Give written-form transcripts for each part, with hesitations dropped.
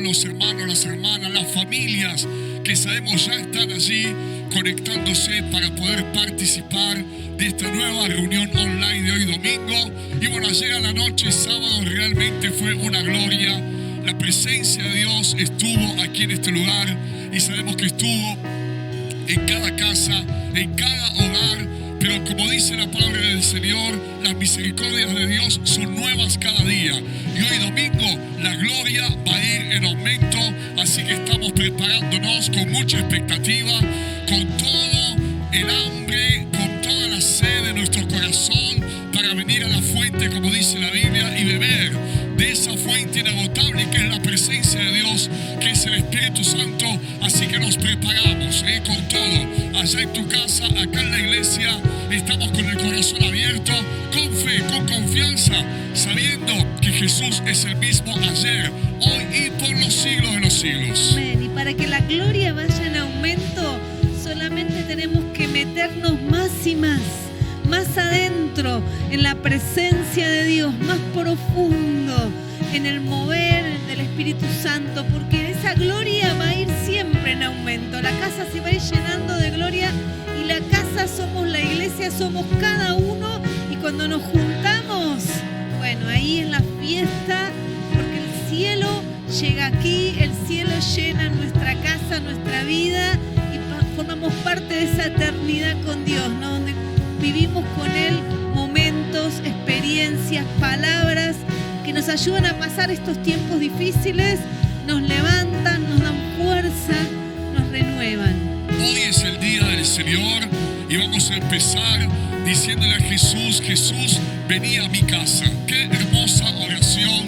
todos los hermanos, las hermanas, las familias que sabemos ya están allí conectándose para poder participar de esta nueva reunión online de hoy domingo. Y bueno, ayer a la noche, sábado, realmente fue una gloria. La presencia de Dios estuvo aquí en este lugar y sabemos que estuvo en cada casa, en cada hogar. Pero como dice la palabra del Señor, las misericordias de Dios son nuevas cada día. Y hoy domingo la gloria va a ir en aumento. Así que estamos preparándonos con mucha expectativa, con todo el hambre, con toda la sed de nuestro corazón para venir a la fuente, como dice la Biblia, y beber de esa fuente inagotable que es la presencia de Dios, que es el Espíritu Santo. Así que nos preparamos con todo. Allá en tu casa, acá en la iglesia, estamos con el corazón abierto, con fe, con confianza, sabiendo que Jesús es el mismo ayer, hoy y por los siglos de los siglos. Amén. Y para que la gloria vaya en aumento, solamente tenemos que meternos más y más adentro, en la presencia de Dios, más profundo, en el mover del Espíritu Santo, porque esa gloria va a ir siempre en aumento. La casa se va a ir llenando de gloria y la casa somos la iglesia, somos cada uno, y cuando nos juntamos, bueno, ahí es la fiesta, porque el cielo llega aquí, el cielo llena nuestra casa, nuestra vida, y formamos parte de esa eternidad con Dios, ¿no? Donde vivimos con Él momentos, experiencias, palabras que nos ayudan a pasar estos tiempos difíciles, nos levantan, nos dan fuerza, nos renuevan. Hoy es el día del Señor y vamos a empezar diciéndole a Jesús: Jesús, vení a mi casa. Qué hermosa oración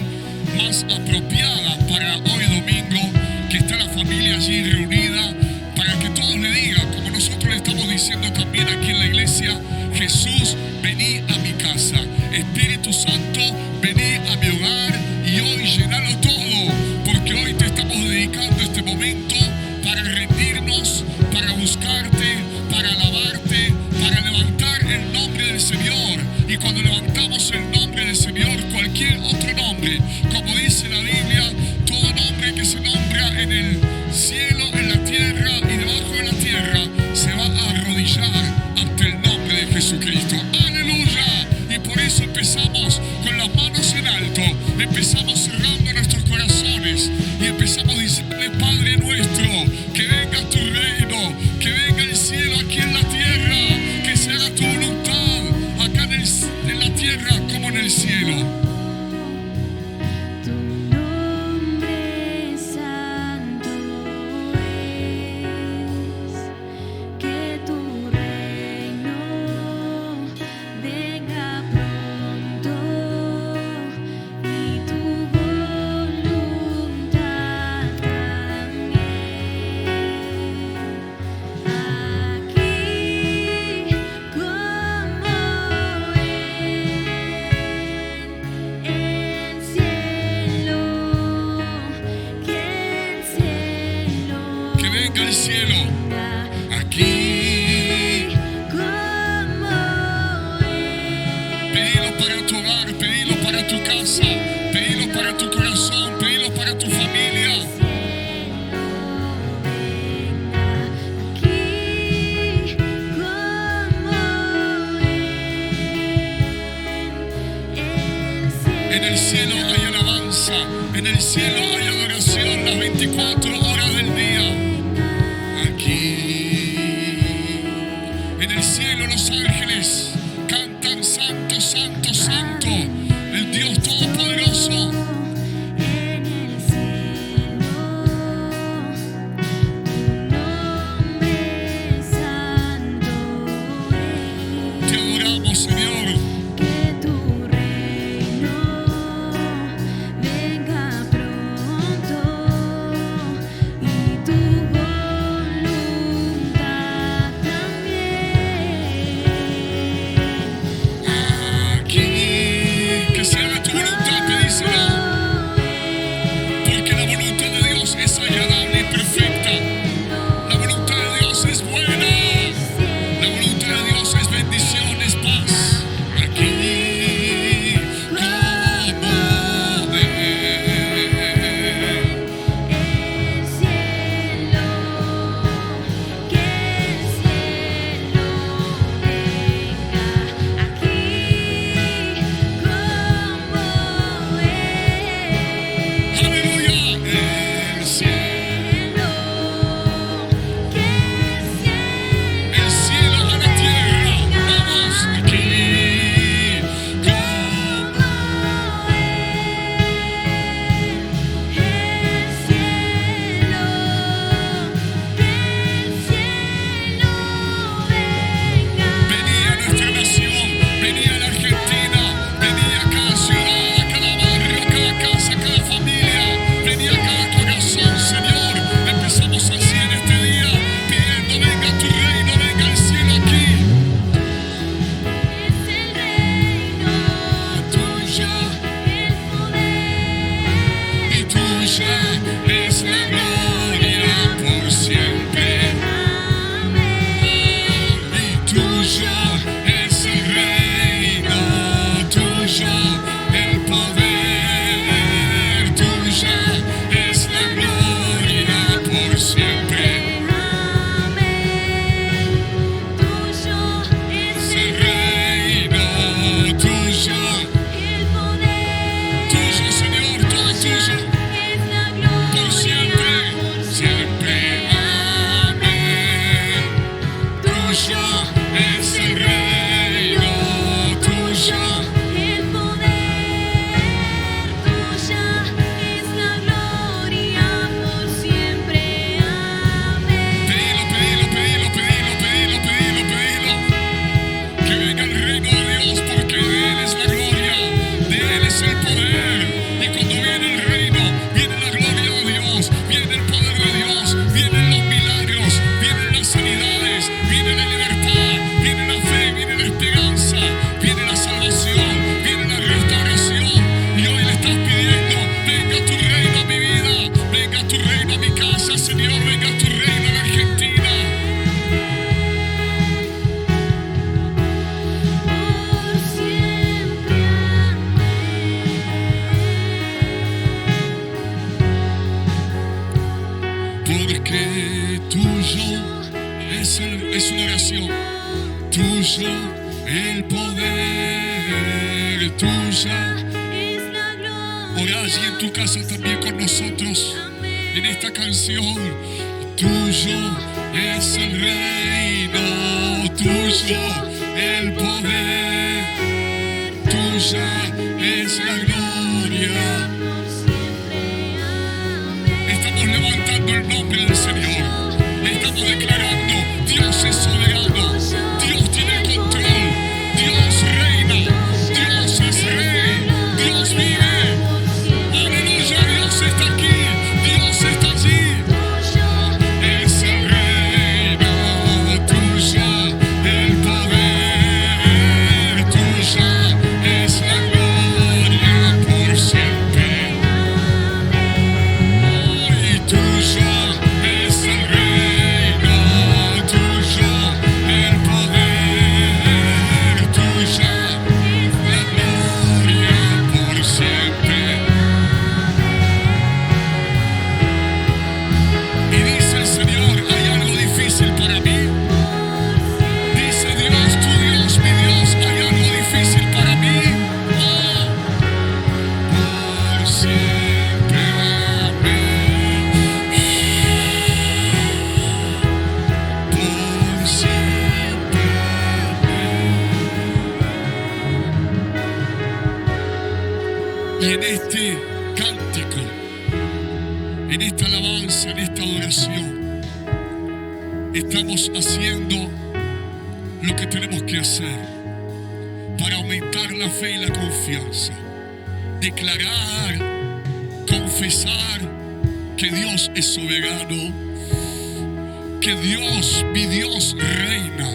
más apropiada para hoy domingo, que está la familia allí reunida, para que todos le digan, como nosotros le estamos diciendo también aquí en la iglesia: Jesús, vení a mi casa. Espíritu Santo, vení a mi hogar y hoy llenalo todo, porque hoy te estamos dedicando este momento para rendirnos, para buscarte, para alabarte, para levantar el nombre del Señor. Y cuando levantamos el nombre del Señor, cualquier otro nombre, como dice la Biblia, todo nombre que se nombra en el cielo, en la tierra y debajo de la tierra, se va a arrodillar ante el nombre de Jesucristo. ¡Aleluya! Y por eso empezamos con las manos en alto, empezamos cerrando nuestros corazones y empezamos diciéndole: Padre nuestro, que venga tu reino, que venga el cielo aquí en la tierra, que se haga tu voluntad acá en la tierra como en el cielo. El cielo aquí, pedilo para tu hogar, pedilo para tu casa, pedilo para tu corazón, pedilo para tu familia. En el cielo hay alabanza, en el cielo hay adoración las 24 horas del día. En el cielo los ángeles cantan: Santo, Santo, Santo, el Dios Todopoderoso. En el cielo, tu nombre santo es. Te adoramos, Señor. Que tu reino venga pronto Es una oración. Tuyo el poder, tuya. es la gloria. Orá allí en tu casa también con nosotros Amén. en esta canción. Tuyo es el reino, tuyo el poder, tuya es la gloria. Por siempre. Amén. Estamos levantando el nombre del Señor. Estamos declarando, Dios es soberano. Dios tiene el control. Dios reina. Dios es rey. Dios vive. Aleluya, Dios está aquí. Dios está allí. Es el reino tuyo, el poder tuya, es la gloria por siempre. Y tuyo es el reino tuyo, el poder tuya, la gloria por siempre. Y dice el Señor, hay algo difícil para mí. Dice Dios, tu Dios, mi Dios, hay algo difícil para mí. Oh, por siempre, amén. Por siempre, amén. Y en este cántico, en esta alabanza, en esta adoración, estamos haciendo lo que tenemos que hacer para aumentar la fe y la confianza. Declarar, confesar que Dios es soberano, que Dios, mi Dios, reina.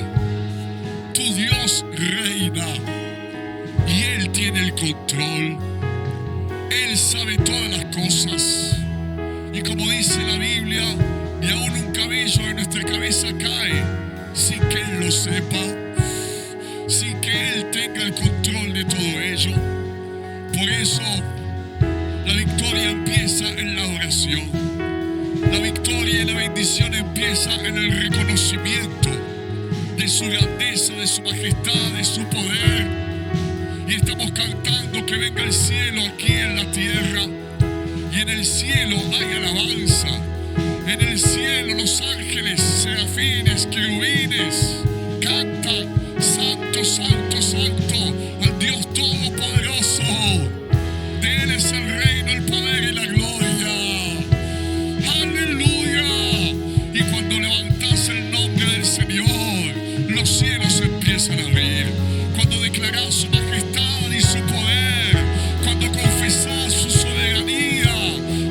Tu Dios reina y Él tiene el control. Él sabe todas las cosas. Y como dice la Biblia, ni aún un cabello de nuestra cabeza cae sin que Él lo sepa, sin que Él tenga el control de todo ello. Por eso, la victoria empieza en la oración. La victoria y la bendición empieza en el reconocimiento de su grandeza, de su majestad, de su poder. Y estamos cantando que venga el cielo aquí en la tierra. Y en el cielo hay alabanza. En el cielo los ángeles, serafines, querubines, cantan, santo, santo, santo, al Dios Todopoderoso. De Él es el reino, el poder y la gloria. ¡Aleluya! Y cuando levantas el nombre del Señor, los cielos empiezan a abrir. Cuando declaras su majestad y su poder, cuando confesás su soberanía,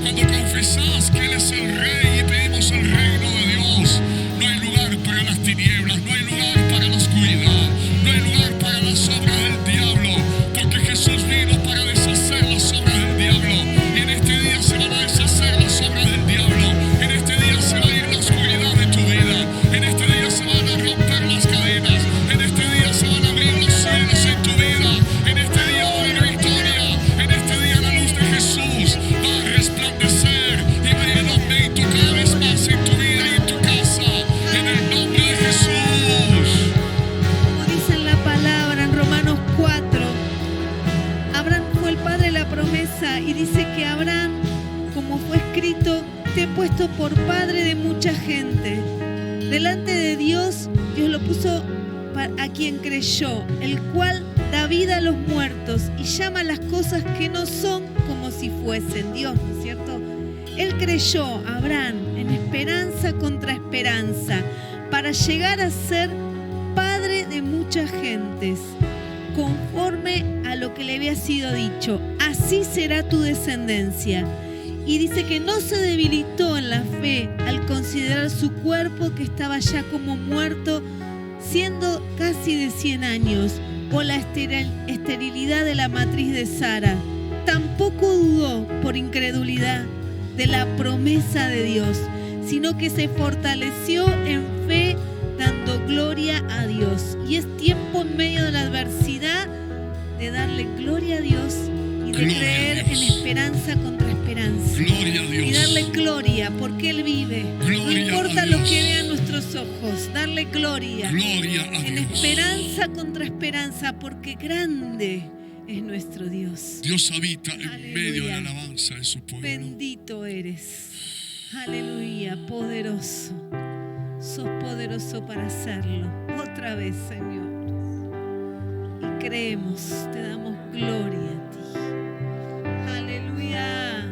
cuando confesás que Él es el Rey y pedimos el reino de Dios, no hay lugar para las tinieblas, no hay lugar para la oscuridad, no hay lugar para las obras del diablo, porque Jesús vino para deshacer las obras del diablo. Y en este día se van a deshacer las obras del diablo. En este día se va a ir la oscuridad de tu vida. En este día se van a romper las cadenas. En este día se van a abrir los cielos en tu vida. En este día va a haber victoria. En este día la luz de Jesús va a resplandecer y va a ir el aumento cada vez más en tu vida y en tu casa. En el nombre de Jesús. Como dice en la palabra en Romanos 4, Abraham fue el padre de la promesa y dice que Abraham, como fue escrito, te he puesto por padre de mucha gente. Delante de Dios, Dios lo puso a quien creyó, el cual da vida a los muertos y llama las cosas que no son como si fuesen. Dios, ¿no es cierto? Él creyó, Abraham, en esperanza contra esperanza, para llegar a ser padre de muchas gentes, conforme a lo que le había sido dicho. Así será tu descendencia. Y dice que no se debilitó en la fe al considerar su cuerpo que estaba ya como muerto, siendo casi de 100 años, o la esterilidad de la matriz de Sara. Tampoco dudó por incredulidad de la promesa de Dios, sino que se fortaleció en fe, dando gloria a Dios. Y es tiempo en medio de la adversidad de darle gloria a Dios y de Gloria a creer Dios. en esperanza contra esperanza. Gloria a Dios. Y darle gloria porque Él vive. Gloria No importa a lo Dios. ojos. que vean nuestros ojos, darle gloria. Gloria a En Dios. esperanza contra esperanza, porque grande es nuestro Dios. Dios habita en Aleluya. medio de la alabanza de su pueblo. Bendito eres. Aleluya, poderoso. Sos poderoso para hacerlo. Otra vez, Señor. Y creemos, te damos gloria a ti. Aleluya.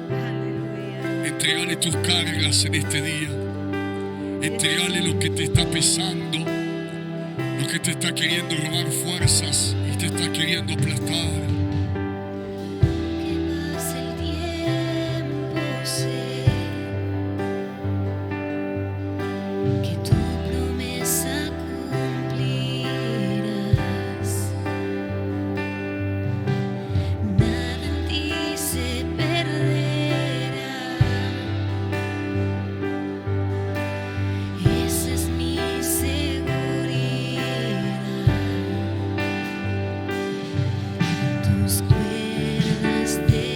Aleluya. Entregale tus cargas en este día. Entregale lo que te está pesando, lo que te está queriendo robar fuerzas y te está queriendo aplastar. Que pase el tiempo, sé que tu promesa cumplirás. Nada en ti se perderá. Esa es mi seguridad. Tus cuerdas de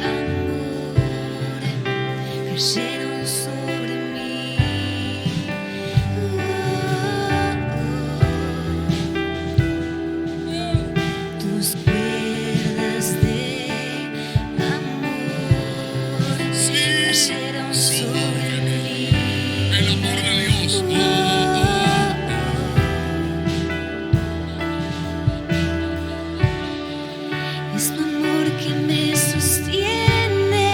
amor cayeron sobre mí. Tus cuerdas de amor cayeron sobre mí. El amor de Dios. Es tu amor que me sostiene,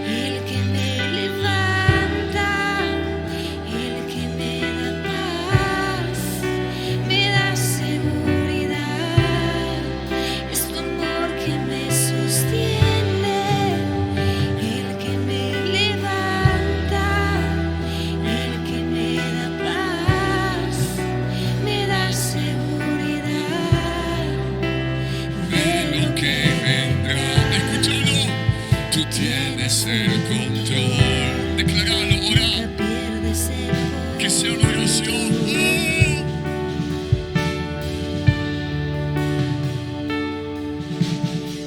el que me levanta, el que me da paz, me da seguridad. Es tu amor que me sostiene, el que me levanta, el que me da paz, me da seguridad. De lo que vendrá. Escúchalo. Tú tienes el control. Declaralo, ora. Nunca pierdes el Que sea una oración.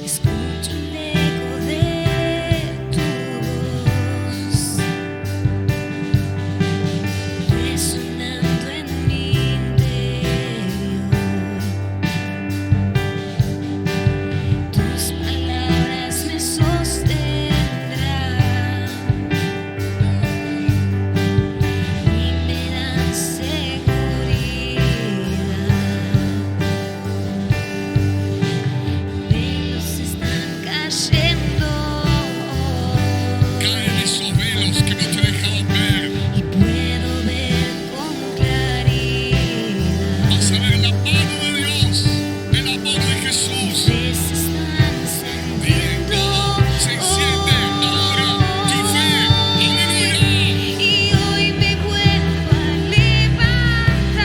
Escucho el eco de tu voz resonando en mi interior. Tus palabras me sostendrán y me dan seguridad. Velos están cayendo Caen esos velos que no te dejaban ver. y puedo ver con claridad. Vas a ver la mano de Dios. El amor de Jesús. Veces están encendiendo Se enciende ahora tu fe. Aleluya. y hoy me vuelvo a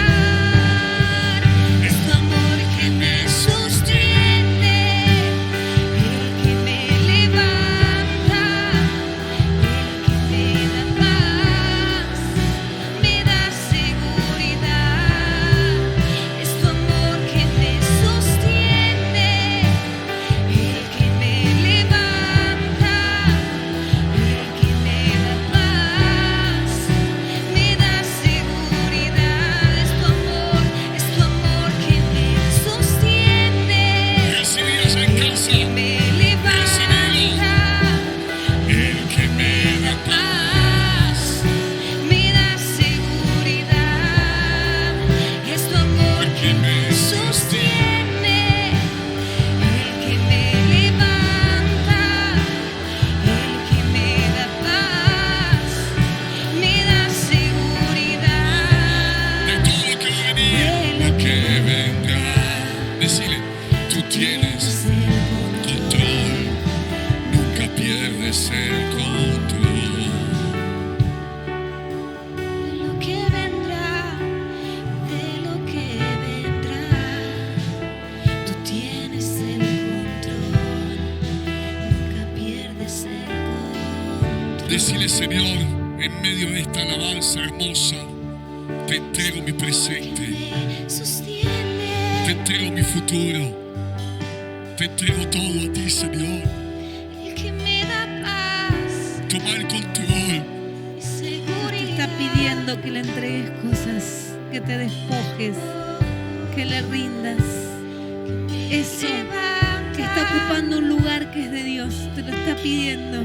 levantar. Es tu amor que me sostiene, el que me levanta, el que me da paz, me da seguridad. Es tu amor que me sostiene, el que me levanta, el que me da paz, me da seguridad. Es tu amor que me sostiene, Recibí allá en casa. que me levanta, El que me da paz, me da seguridad. Es tu amor que me sostiene, el que me levanta, el que me da paz, me da seguridad. de todo lo que va a venir, lo que vendrá. Decile, tú tienes control. Nunca pierdes el control. De lo que vendrá, de lo que vendrá, tú tienes el control, nunca pierdes el control. Decile, Señor, en medio de esta alabanza hermosa, te entrego mi presente, Me sostiene, te entrego mi futuro, te entrego todo a ti, Señor. el que me da paz. toma el control. Te está pidiendo que le entregues cosas, que te despojes, que le rindas. Eso que está ocupando un lugar que es de Dios, te lo está pidiendo.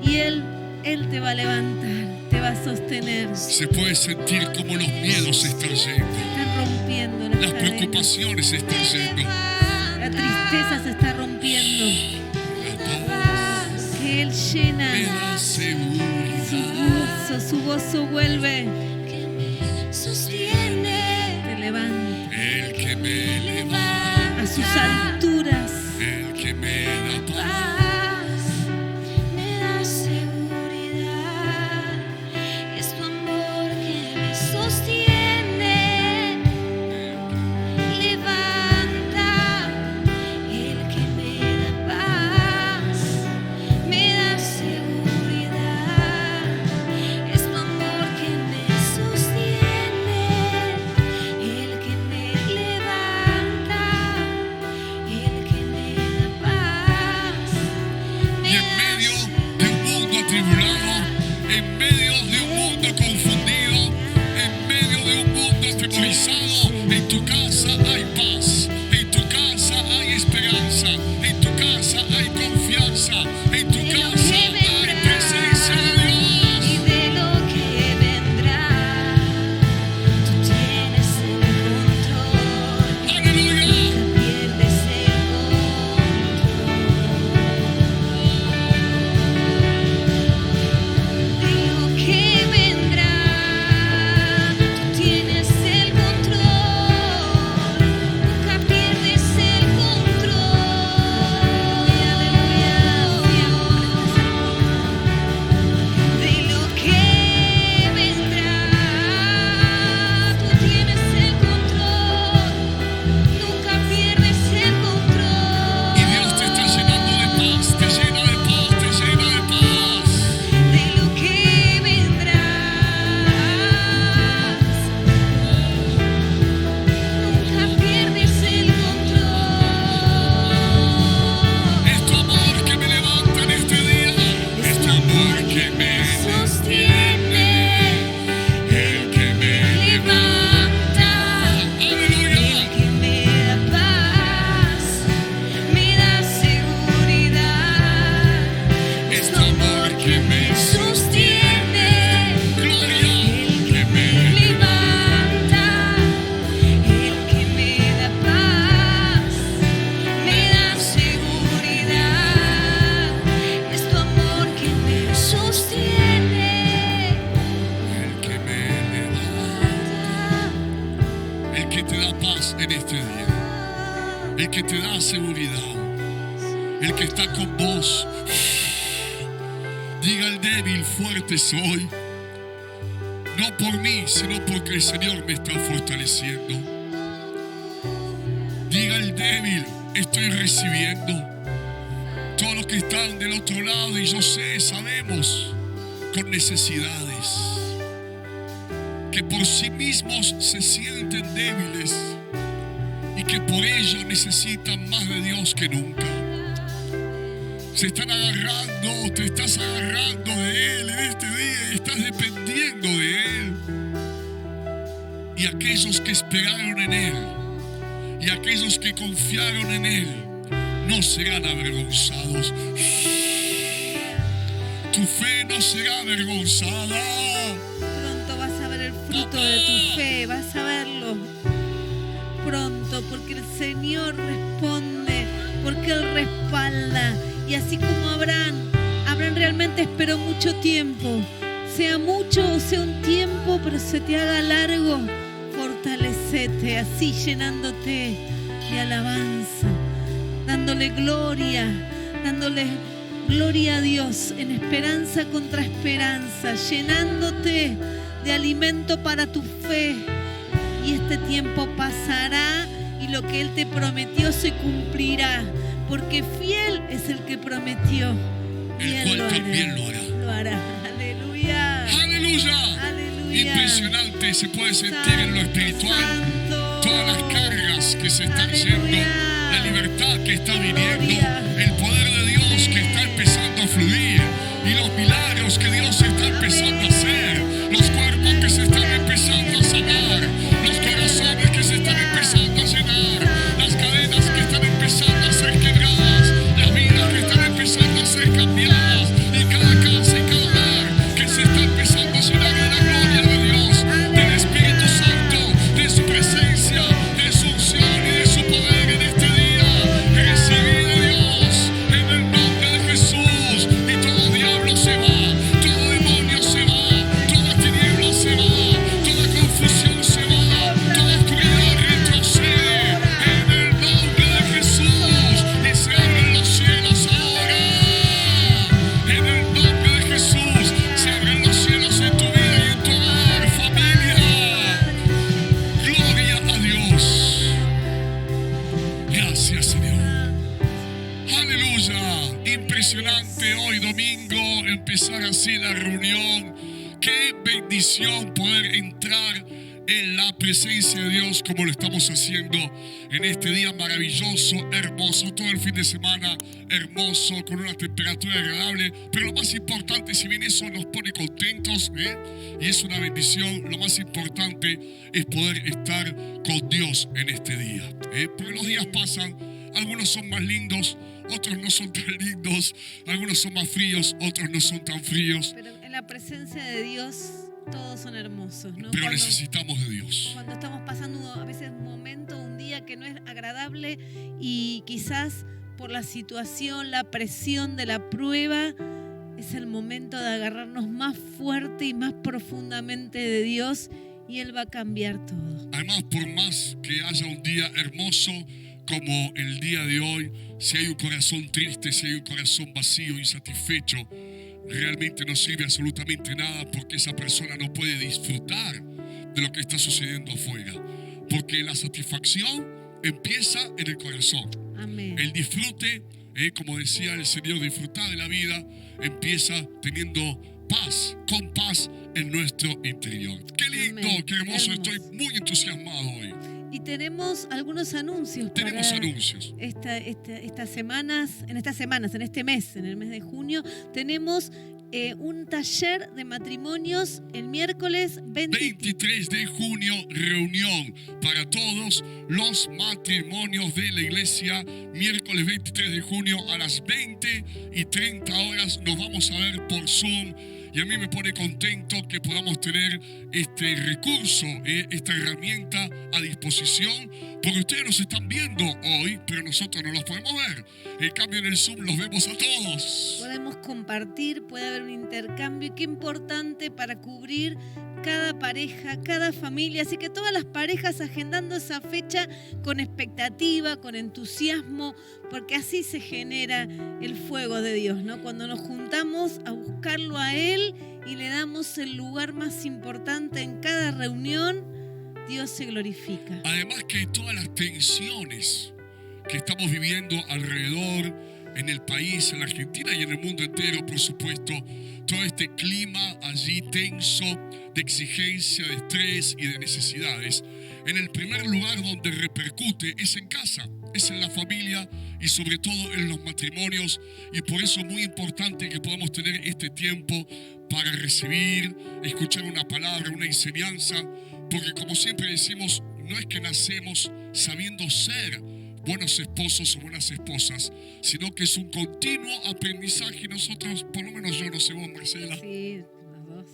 Y Él te va a levantar, te va a sostener. Se puede sentir como los miedos se están yendo. Están rompiendo Las las cadenas. preocupaciones se están yendo. La tristeza se está rompiendo. La paz Que Él llena me da su seguridad. su gozo vuelve, que me sostiene. te levanta El que me levanta, a sus alturas. el que me da paz. Paz, me da seguridad. Es tu amor que me sostiene. Levanta, el que me da paz, me da seguridad. Es tu amor que me sostiene. El que me levanta, el que me da paz. Y en medio de un mundo atribulado, en medio de un mundo confundido, en medio de un mundo atemorizado, en tu casa hay paz, en tu casa hay esperanza, en tu casa hay confianza, en tu casa hay presencia de Dios. Y de lo que vendrá, tú tienes el control. ¡Aleluya! Pierdes el control. De lo que vendrá, tú tienes el control. Nunca pierdes el control. Aleluya. De lo que vendrá, tú tienes el control. Nunca pierdes el control. Y Dios te está llenando de paz, te llena de paz, te llena de paz. De lo que vendrá, nunca pierdes el control. Es tu amor que me levanta en este día, es tu amor que me sostiene, el que me levanta. ¡Aleluya! El que me da paz, me da seguridad. Es tu amor que me sostiene. Gloria, El que me levanta, el que me da paz, me da seguridad. Es tu amor que me sostiene. el que me levanta, el que te da paz en este día, el que te da seguridad, el que está con vos. Diga el débil, fuerte soy, no por mí, sino porque el Señor me está fortaleciendo. Diga el débil, estoy recibiendo. Todos los que están del otro lado, y yo sé, sabemos, con necesidades, que por sí mismos se sienten débiles y que por ello necesitan más de Dios que nunca. Se están agarrando, te estás agarrando de Él en este día y estás dependiendo de Él. Y aquellos que esperaron en Él y aquellos que confiaron en Él no serán avergonzados. Tu fe no será avergonzada. Pronto vas a ver el fruto de tu fe, vas a verlo pronto, porque el Señor responde, porque Él respalda. Y así como Abraham realmente esperó mucho tiempo, sea mucho o sea un tiempo, pero se te haga largo, fortalecete así, llenándote de alabanza, dándole gloria a Dios en esperanza contra esperanza, llenándote de alimento para tu fe. Y este tiempo pasará y lo que Él te prometió se cumplirá, porque fiel es el que prometió y El Él cual lo hará. también lo hará. Lo hará. Aleluya. ¡Aleluya! Aleluya. Impresionante, se puede sentir en lo espiritual Santo. todas las cargas que se están Aleluya. yendo, la libertad que está viniendo, Gloria. el poder de Dios que está empezando a fluir y Aleluya. Impresionante hoy domingo empezar así la reunión. Qué bendición poder entrar en la presencia de Dios como lo estamos haciendo en este día maravilloso, hermoso, todo el fin de semana hermoso, con una temperatura agradable. Pero lo más importante, si bien eso nos pone contentos, y es una bendición, lo más importante es poder estar con Dios en este día. Porque los días pasan, algunos son más lindos, otros no son tan lindos, algunos son más fríos, otros no son tan fríos. Pero en la presencia de Dios todos son hermosos, ¿no? Pero necesitamos de Dios. Cuando estamos pasando a veces un momento, un día que no es agradable y quizás por la situación, la presión de la prueba, es el momento de agarrarnos más fuerte y más profundamente de Dios y Él va a cambiar todo. Además, por más que haya un día hermoso como el día de hoy, si hay un corazón triste, si hay un corazón vacío, insatisfecho, realmente no sirve absolutamente nada, porque esa persona no puede disfrutar de lo que está sucediendo afuera. Porque la satisfacción empieza en el corazón. Amén. El disfrute, como decía el Señor, disfrutar de la vida empieza teniendo paz, con paz en nuestro interior. Qué lindo, Amén. qué hermoso. Hermoso. Estoy muy entusiasmado hoy. Y tenemos algunos anuncios Tenemos para anuncios. estas semanas, en este mes, en el mes de junio, tenemos un taller de matrimonios el miércoles 23 de junio, reunión para todos los matrimonios de la iglesia. Miércoles 23 de junio a las 20:30 nos vamos a ver por Zoom. Y a mí me pone contento que podamos tener este recurso, esta herramienta a disposición, porque ustedes nos están viendo hoy, pero nosotros no los podemos ver. En cambio, en el Zoom los vemos a todos. podemos compartir, puede haber un intercambio. Qué importante para cubrir cada pareja, cada familia. Así que todas las parejas agendando esa fecha con expectativa, con entusiasmo, porque así se genera el fuego de Dios, ¿no? Cuando nos juntamos a buscarlo a Él y le damos el lugar más importante en cada reunión, Dios se glorifica. Además que todas las tensiones que estamos viviendo alrededor, en el país, en la Argentina y en el mundo entero, por supuesto, todo este clima allí tenso de exigencia, de estrés y de necesidades, en el primer lugar donde repercute es en casa, es en la familia y sobre todo en los matrimonios. Y por eso es muy importante que podamos tener este tiempo para recibir, escuchar una palabra, una enseñanza, porque como siempre decimos, no es que nacemos sabiendo ser buenos esposos o buenas esposas, sino que es un continuo aprendizaje. Y nosotros, por lo menos yo, no sé vos, Marcela, Sí, los dos.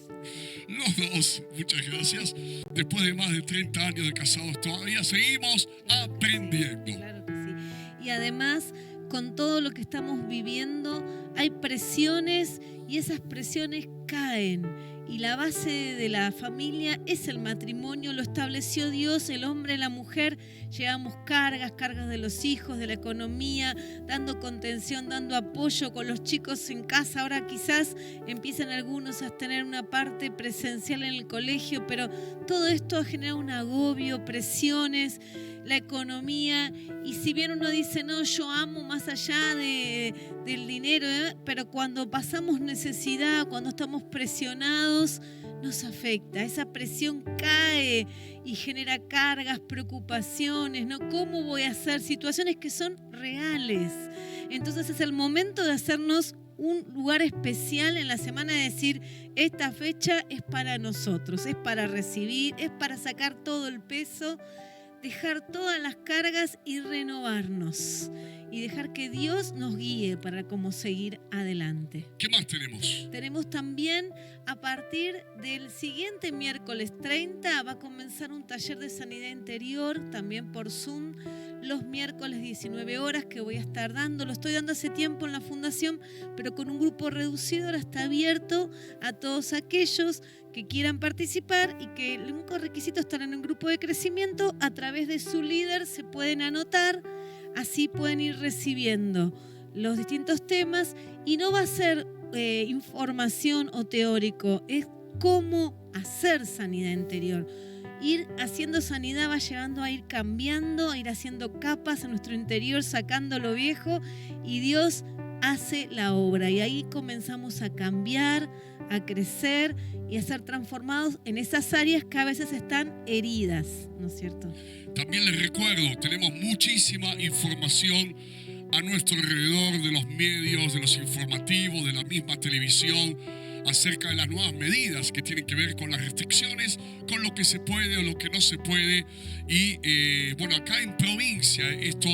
los dos, muchas gracias, después de más de 30 años de casados todavía seguimos aprendiendo. Claro que sí. Y además, con todo lo que estamos viviendo, hay presiones y esas presiones caen. Y la base de la familia es el matrimonio, lo estableció Dios, el hombre y la mujer. Llevamos cargas de los hijos, de la economía, dando contención, dando apoyo con los chicos en casa. Ahora quizás empiezan algunos a tener una parte presencial en el colegio, pero todo esto ha generado un agobio, presiones, la economía. Y si bien uno dice, no, yo amo más allá del dinero, pero cuando pasamos necesidad, cuando estamos presionados, nos afecta. Esa presión cae y genera cargas, preocupaciones, ¿no? ¿Cómo voy a hacer? Situaciones que son reales. Entonces es el momento de hacernos un lugar especial en la semana, de decir, esta fecha es para nosotros, es para recibir, es para sacar todo el peso, dejar todas las cargas y renovarnos y dejar que Dios nos guíe para cómo seguir adelante. ¿Qué más tenemos? Tenemos también, a partir del siguiente miércoles 30, va a comenzar un taller de sanidad interior, también por Zoom, los miércoles 19 horas, que voy a estar dando. Lo estoy dando hace tiempo en la fundación, pero con un grupo reducido. Ahora está abierto a todos aquellos que quieran participar y que el único requisito es estar en un grupo de crecimiento. A través de su líder se pueden anotar, así pueden ir recibiendo los distintos temas, y no va a ser información o teórico, es cómo hacer sanidad interior. ir haciendo sanidad va llevando a ir cambiando, a ir haciendo capas en nuestro interior, sacando lo viejo, y Dios hace la obra. Y ahí comenzamos a cambiar, a crecer y a ser transformados en esas áreas que a veces están heridas, ¿no es cierto? También les recuerdo, tenemos muchísima información a nuestro alrededor de los medios, de los informativos, de la misma televisión, acerca de las nuevas medidas que tienen que ver con las restricciones, con lo que se puede o lo que no se puede. Y bueno, acá en provincia esto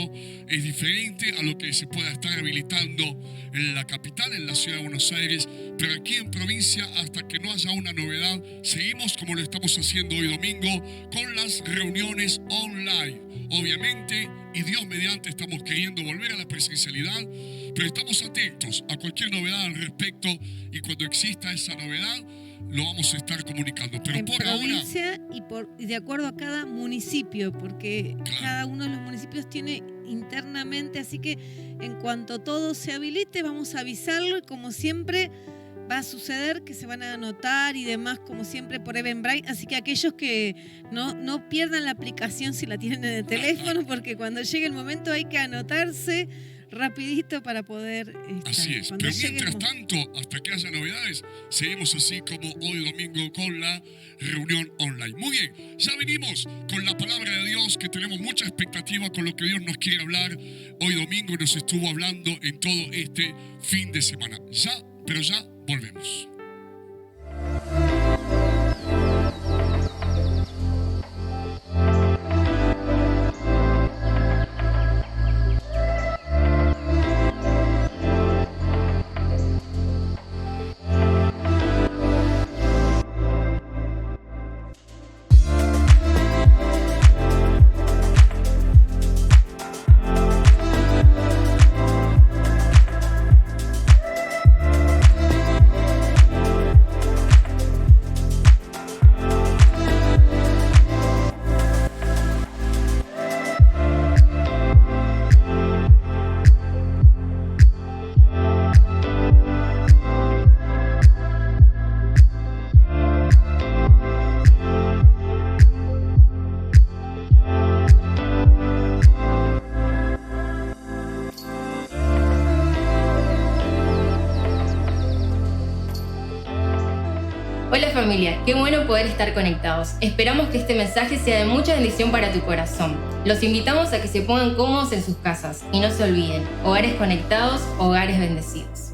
es diferente a lo que se pueda estar habilitando en la capital, en la ciudad de Buenos Aires, pero aquí en provincia, hasta que no haya una novedad, seguimos como lo estamos haciendo hoy domingo, con las reuniones online. Obviamente, y Dios mediante, estamos queriendo volver a la presencialidad, pero estamos atentos a cualquier novedad al respecto, y cuando exista esa novedad lo vamos a estar comunicando. Pero En por provincia y de acuerdo a cada municipio, porque Claro. cada uno de los municipios tiene internamente, así que en cuanto todo se habilite vamos a avisarlo, y como siempre va a suceder que se van a anotar y demás, como siempre por Eventbrite, así que aquellos que no pierdan la aplicación si la tienen en el teléfono, porque cuando llegue el momento hay que anotarse rapidito para poder estar. Así es, Cuando pero llegue el mientras tanto, hasta que haya novedades, seguimos así como hoy domingo con la reunión online. Muy bien, ya venimos con la palabra de Dios, que tenemos mucha expectativa con lo que Dios nos quiere hablar hoy domingo y nos estuvo hablando en todo este fin de semana. Pero ya volvemos. Hola familia, qué bueno poder estar conectados. Esperamos que este mensaje sea de mucha bendición para tu corazón. Los invitamos a que se pongan cómodos en sus casas y no se olviden, hogares conectados, hogares bendecidos.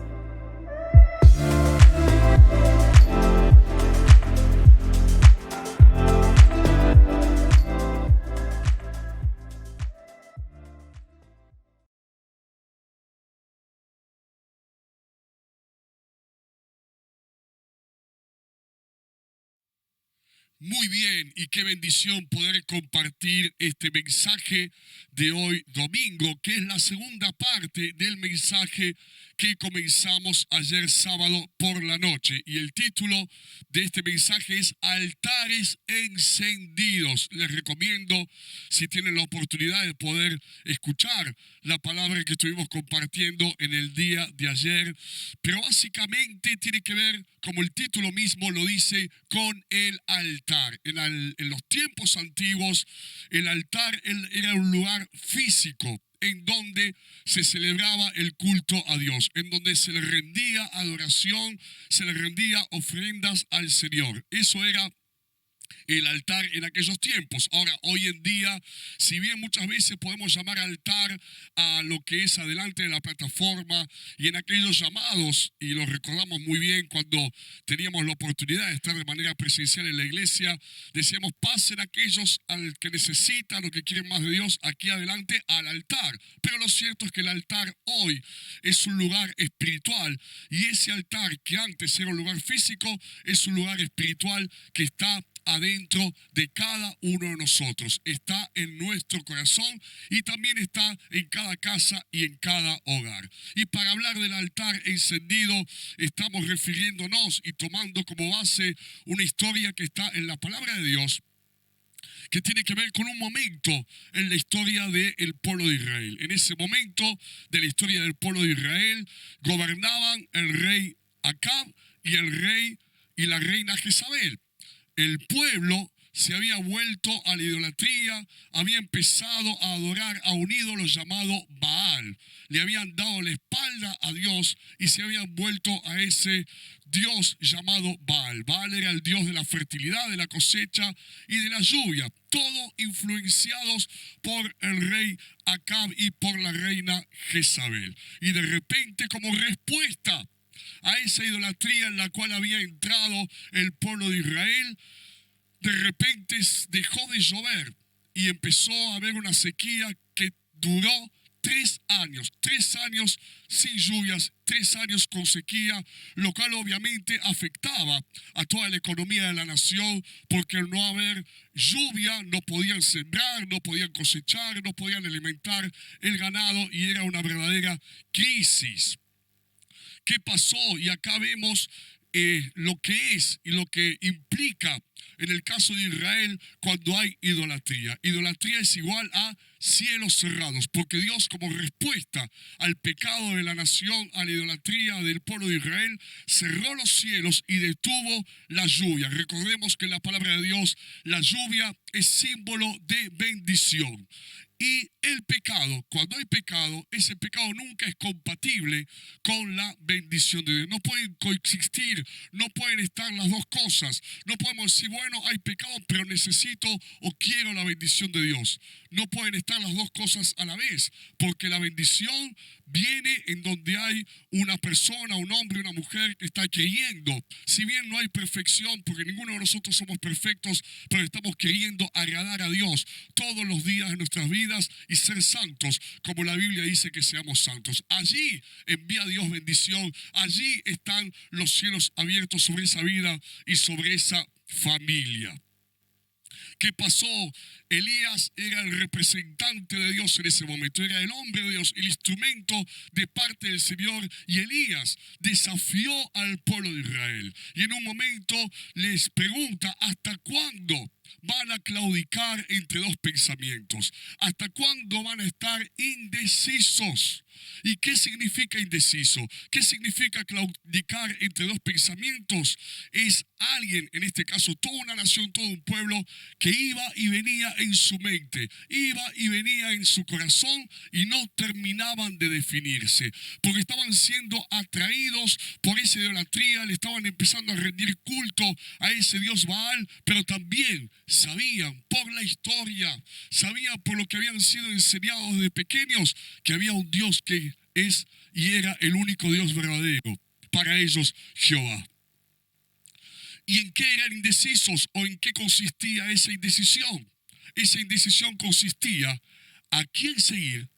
Muy bien, y qué bendición poder compartir este mensaje de hoy domingo, que es la segunda parte del mensaje que comenzamos ayer sábado por la noche. Y el título de este mensaje es Altares Encendidos. Les recomiendo, si tienen la oportunidad de poder escuchar la palabra que estuvimos compartiendo en el día de ayer, pero básicamente tiene que ver, como el título mismo lo dice, con el altar. En los tiempos antiguos, el altar era un lugar físico en donde se celebraba el culto a Dios, en donde se le rendía adoración, se le rendía ofrendas al Señor. Eso era el altar en aquellos tiempos. Ahora, hoy en día, si bien muchas veces podemos llamar altar a lo que es adelante de la plataforma, y en aquellos llamados, y lo recordamos muy bien cuando teníamos la oportunidad de estar de manera presencial en la iglesia, decíamos, pasen aquellos al que necesitan o que quieren más de Dios aquí adelante al altar. Pero lo cierto es que el altar hoy es un lugar espiritual, y ese altar que antes era un lugar físico es un lugar espiritual que está adentro de cada uno de nosotros, está en nuestro corazón y también está en cada casa y en cada hogar. Y para hablar del altar encendido, estamos refiriéndonos y tomando como base una historia que está en la palabra de Dios, que tiene que ver con un momento en la historia del pueblo de Israel. En ese momento de la historia del pueblo de Israel gobernaban el rey Acab y el rey y la reina Jezabel. El pueblo se había vuelto a la idolatría, había empezado a adorar a un ídolo llamado Baal. Le habían dado la espalda a Dios y se habían vuelto a ese Dios llamado Baal. Baal era el Dios de la fertilidad, de la cosecha y de la lluvia. Todo influenciados por el rey Acab y por la reina Jezabel. Y de repente, como respuesta a esa idolatría en la cual había entrado el pueblo de Israel, de repente dejó de llover y empezó a haber una sequía que duró 3 años, 3 años sin lluvias, 3 años con sequía, lo cual obviamente afectaba a toda la economía de la nación, porque al no haber lluvia no podían sembrar, no podían cosechar, no podían alimentar el ganado y era una verdadera crisis. ¿Qué pasó? Y acá vemos lo que es y lo que implica en el caso de Israel cuando hay idolatría. Idolatría es igual a cielos cerrados, porque Dios, como respuesta al pecado de la nación, a la idolatría del pueblo de Israel, cerró los cielos y detuvo la lluvia. Recordemos que en la palabra de Dios, la lluvia es símbolo de bendición. Y el pecado, cuando hay pecado, ese pecado nunca es compatible con la bendición de Dios. No pueden coexistir, no pueden estar las dos cosas. No podemos decir, bueno, hay pecado, pero necesito o quiero la bendición de Dios. No pueden estar las dos cosas a la vez, porque la bendición viene en donde hay una persona, un hombre, una mujer que está creyendo. Si bien no hay perfección, porque ninguno de nosotros somos perfectos, pero estamos queriendo agradar a Dios todos los días de nuestras vidas y ser santos, como la Biblia dice que seamos santos. Allí envía Dios bendición, allí están los cielos abiertos sobre esa vida y sobre esa familia. ¿Qué pasó? Elías era el representante de Dios en ese momento, era el hombre de Dios, el instrumento de parte del Señor, y Elías desafió al pueblo de Israel. Y en un momento les pregunta, ¿hasta cuándo van a claudicar entre dos pensamientos? ¿Hasta cuándo van a estar indecisos? ¿Y qué significa indeciso? ¿Qué significa claudicar entre dos pensamientos? Es alguien, en este caso toda una nación, todo un pueblo, que iba y venía en su mente, iba y venía en su corazón y no terminaban de definirse, porque estaban siendo atraídos por esa idolatría, le estaban empezando a rendir culto a ese Dios Baal, pero también sabían por la historia, sabían por lo que habían sido enseñados de pequeños, que había un Dios que es y era el único Dios verdadero, para ellos Jehová. ¿Y en qué eran indecisos o en qué consistía esa indecisión? Esa indecisión consistía a quién seguir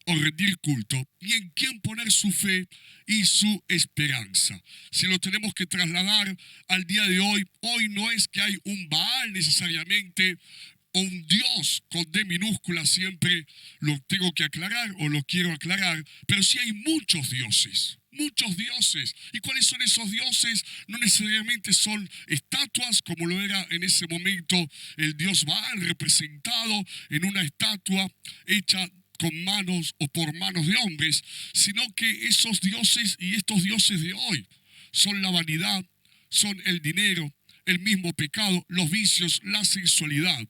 o rendir culto y en quién poner su fe y su esperanza. Si lo tenemos que trasladar al día de hoy, hoy no es que hay un Baal necesariamente o un Dios con D minúscula, siempre lo tengo que aclarar o lo quiero aclarar, pero sí hay muchos dioses. Muchos dioses. ¿Y cuáles son esos dioses? No necesariamente son estatuas, como lo era en ese momento el dios Baal, representado en una estatua hecha con manos o por manos de hombres, sino que esos dioses y estos dioses de hoy son la vanidad, son el dinero, el mismo pecado, los vicios, la sensualidad.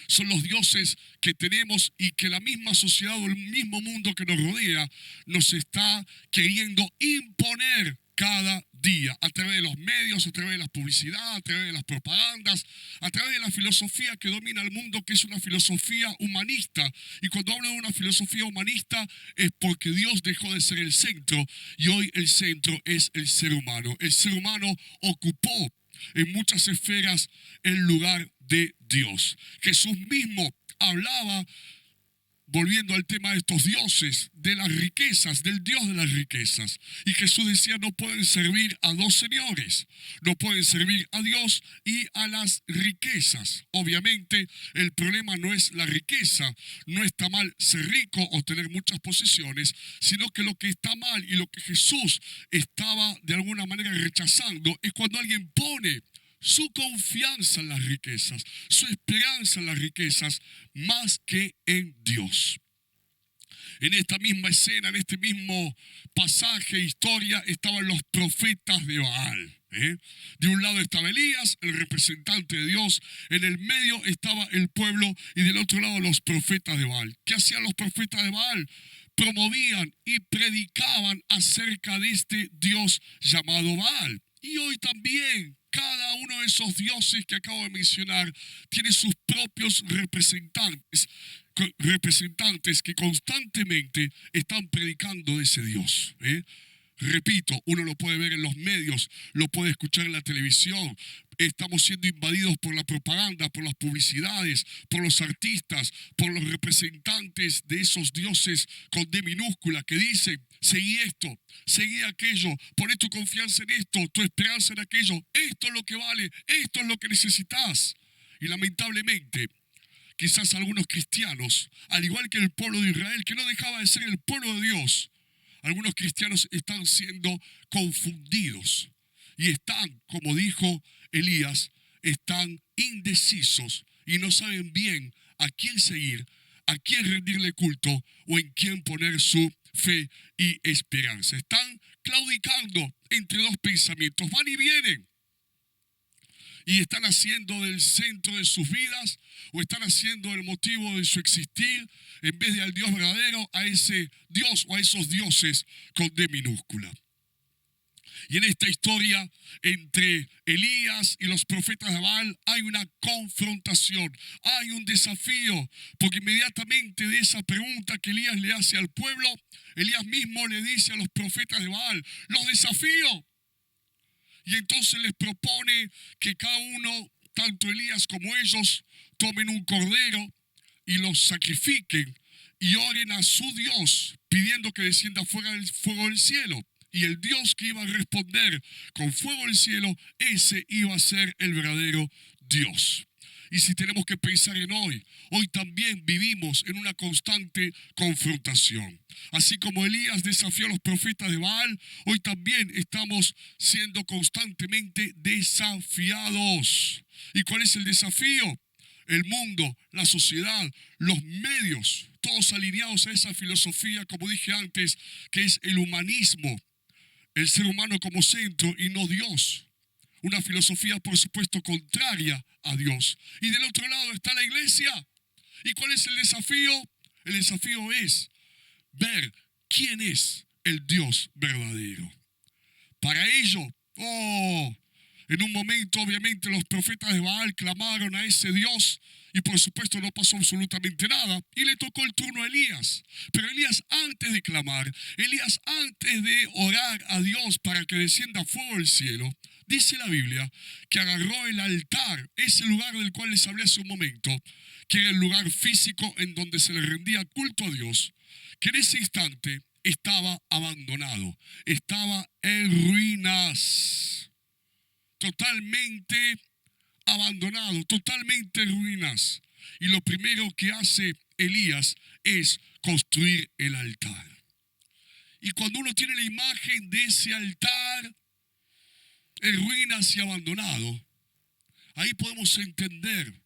Son los dioses que tenemos y que la misma sociedad o el mismo mundo que nos rodea nos está queriendo imponer cada día, a través de los medios, a través de la publicidad, a través de las propagandas, a través de la filosofía que domina el mundo, que es una filosofía humanista. Y cuando hablo de una filosofía humanista es porque Dios dejó de ser el centro y hoy el centro es el ser humano. El ser humano ocupó en muchas esferas el lugar de Dios. Jesús mismo hablaba, volviendo al tema de estos dioses, de las riquezas, del Dios de las riquezas. Y Jesús decía, no pueden servir a dos señores, no pueden servir a Dios y a las riquezas. Obviamente el problema no es la riqueza, no está mal ser rico o tener muchas posesiones, sino que lo que está mal y lo que Jesús estaba de alguna manera rechazando es cuando alguien pone su confianza en las riquezas, su esperanza en las riquezas, más que en Dios. En esta misma escena, en este mismo pasaje, historia, estaban los profetas de Baal. De un lado estaba Elías, el representante de Dios, en el medio estaba el pueblo y del otro lado los profetas de Baal. ¿Qué hacían los profetas de Baal? Promovían y predicaban acerca de este Dios llamado Baal. Y hoy también cada uno de esos dioses que acabo de mencionar tiene sus propios representantes que constantemente están predicando de ese Dios. Repito, uno lo puede ver en los medios, lo puede escuchar en la televisión. Estamos siendo invadidos por la propaganda, por las publicidades, por los artistas, por los representantes de esos dioses con D minúscula que dicen: seguí esto, seguí aquello, poné tu confianza en esto, tu esperanza en aquello. Esto es lo que vale, esto es lo que necesitas. Y lamentablemente, quizás algunos cristianos, al igual que el pueblo de Israel, que no dejaba de ser el pueblo de Dios, algunos cristianos están siendo confundidos y están, como dijo Elías, están indecisos y no saben bien a quién seguir, a quién rendirle culto o en quién poner su fe y esperanza. Están claudicando entre dos pensamientos, van y vienen. Y están haciendo del centro de sus vidas o están haciendo el motivo de su existir, en vez de al Dios verdadero, a ese Dios o a esos dioses con D minúscula. Y en esta historia entre Elías y los profetas de Baal hay una confrontación, hay un desafío, porque inmediatamente de esa pregunta que Elías le hace al pueblo, Elías mismo le dice a los profetas de Baal: los desafío. Y entonces les propone que cada uno, tanto Elías como ellos, tomen un cordero y los sacrifiquen y oren a su Dios, pidiendo que descienda fuego del cielo. Y el Dios que iba a responder con fuego del cielo, ese iba a ser el verdadero Dios. Y si tenemos que pensar en hoy también vivimos en una constante confrontación. Así como Elías desafió a los profetas de Baal, hoy también estamos siendo constantemente desafiados. ¿Y cuál es el desafío? El mundo, la sociedad, los medios, todos alineados a esa filosofía, como dije antes, que es el humanismo, el ser humano como centro y no Dios. Una filosofía, por supuesto, contraria a Dios. Y del otro lado está la iglesia. ¿Y cuál es el desafío? El desafío es ver quién es el Dios verdadero. Para ello, en un momento, obviamente, los profetas de Baal clamaron a ese Dios y, por supuesto, no pasó absolutamente nada. Y le tocó el turno a Elías. Pero Elías, antes de clamar, Elías, antes de orar a Dios para que descienda fuego del cielo, dice la Biblia que agarró el altar, ese lugar del cual les hablé hace un momento, que era el lugar físico en donde se le rendía culto a Dios, que en ese instante estaba abandonado, estaba en ruinas, totalmente abandonado, totalmente en ruinas. Y lo primero que hace Elías es construir el altar. Y cuando uno tiene la imagen de ese altar en ruinas y abandonado, ahí podemos entender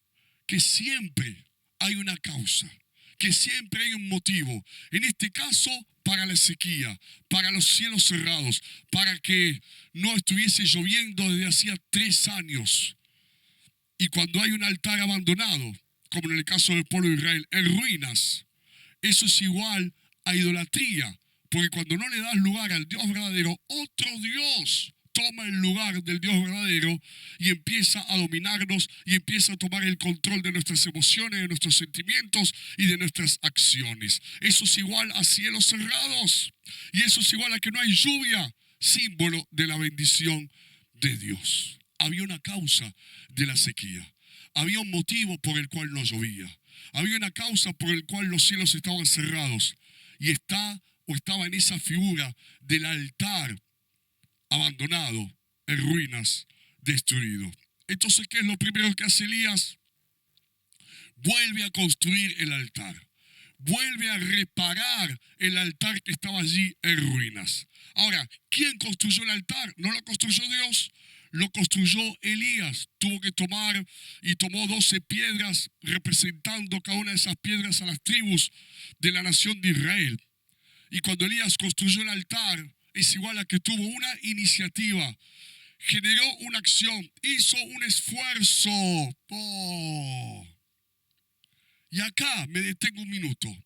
que siempre hay una causa, que siempre hay un motivo. En este caso, para la sequía, para los cielos cerrados, para que no estuviese lloviendo desde hacía 3 años. Y cuando hay un altar abandonado, como en el caso del pueblo de Israel, en ruinas, eso es igual a idolatría, porque cuando no le das lugar al Dios verdadero, otro Dios toma el lugar del Dios verdadero y empieza a dominarnos y empieza a tomar el control de nuestras emociones, de nuestros sentimientos y de nuestras acciones. Eso es igual a cielos cerrados y eso es igual a que no hay lluvia, símbolo de la bendición de Dios. Había una causa de la sequía, había un motivo por el cual no llovía, había una causa por el cual los cielos estaban cerrados y estaba en esa figura del altar abandonado, en ruinas, destruido. Entonces, ¿qué es lo primero que hace Elías? Vuelve a construir el altar. Vuelve a reparar el altar que estaba allí en ruinas. Ahora, ¿quién construyó el altar? No lo construyó Dios, lo construyó Elías. Tuvo que tomó 12 piedras representando cada una de esas piedras a las tribus de la nación de Israel. Y cuando Elías construyó el altar, es igual a que tuvo una iniciativa generó una acción, hizo un esfuerzo. Oh. Y acá me detengo un minuto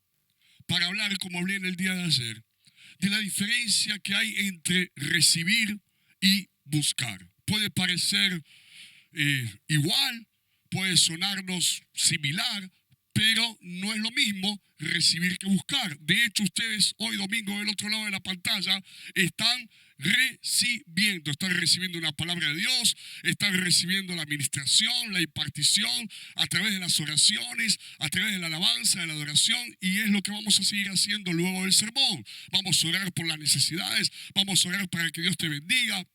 para hablar, como hablé en el día de ayer, de la diferencia que hay entre recibir y buscar. Puede parecer igual, puede sonarnos similar, pero no es lo mismo recibir que buscar. De hecho, ustedes hoy domingo del otro lado de la pantalla están recibiendo una palabra de Dios, están recibiendo la administración, la impartición a través de las oraciones, a través de la alabanza, de la adoración, y es lo que vamos a seguir haciendo luego del sermón. Vamos a orar por las necesidades, vamos a orar para que Dios te bendiga,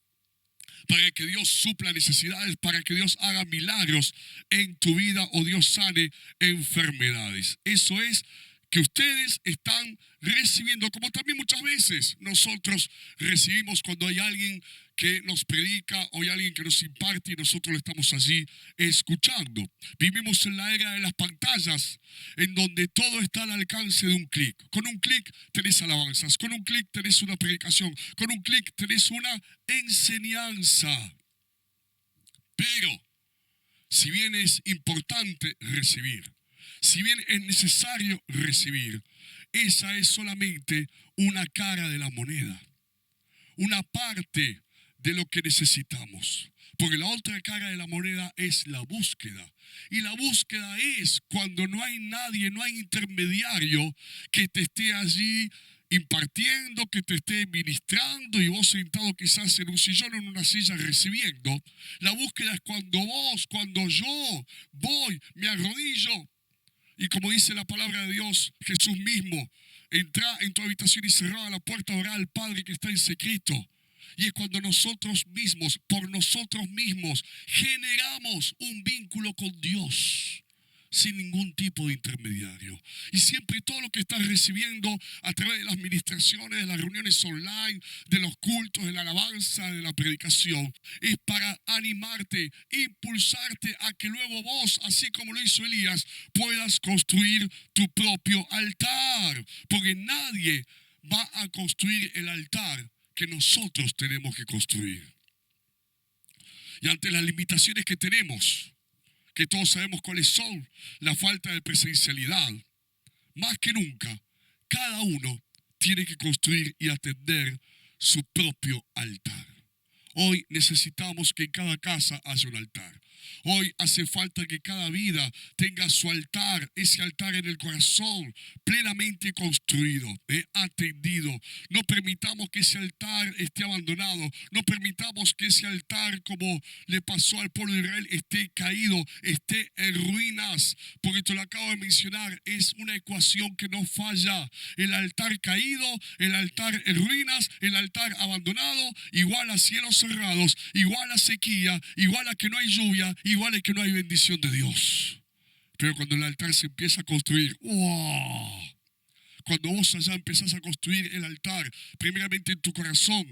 para que Dios supla necesidades, para que Dios haga milagros en tu vida o Dios sane enfermedades. Eso es que ustedes están recibiendo, como también muchas veces nosotros recibimos cuando hay alguien que nos predica o hay alguien que nos imparte y nosotros lo estamos allí escuchando. Vivimos en la era de las pantallas, en donde todo está al alcance de un clic. Con un clic tenés alabanzas, con un clic tenés una predicación, con un clic tenés una enseñanza. Pero, si bien es importante recibir, si bien es necesario recibir, esa es solamente una cara de la moneda, una parte de lo que necesitamos. Porque la otra cara de la moneda es la búsqueda. Y la búsqueda es cuando no hay nadie, no hay intermediario que te esté allí impartiendo, que te esté ministrando y vos sentado quizás en un sillón o en una silla recibiendo. La búsqueda es cuando yo voy, me arrodillo. Y como dice la palabra de Dios, Jesús mismo, entra en tu habitación y cerrada la puerta, orá al Padre que está en secreto. Y es cuando nosotros mismos, por nosotros mismos, generamos un vínculo con Dios sin ningún tipo de intermediario. Y siempre todo lo que estás recibiendo a través de las ministraciones, de las reuniones online, de los cultos, de la alabanza, de la predicación, es para animarte, impulsarte a que luego vos, así como lo hizo Elías, puedas construir tu propio altar. Porque nadie va a construir el altar que nosotros tenemos que construir. Y ante las limitaciones que tenemos, que todos sabemos cuáles son, la falta de presencialidad, más que nunca, cada uno tiene que construir y atender su propio altar. Hoy necesitamos que en cada casa haya un altar. Hoy hace falta que cada vida tenga su altar, ese altar en el corazón, plenamente construido, atendido. No permitamos que ese altar esté abandonado. No permitamos que ese altar, como le pasó al pueblo de Israel, esté caído, esté en ruinas. Porque te lo acabo de mencionar, es una ecuación que no falla. El altar caído, el altar en ruinas, el altar abandonado, igual a cielos cerrados, igual a sequía, igual a que no hay lluvia, igual a que no hay bendición de Dios. Pero cuando el altar se empieza a construir, ¡wow! Cuando vos allá empezás a construir el altar, primeramente en tu corazón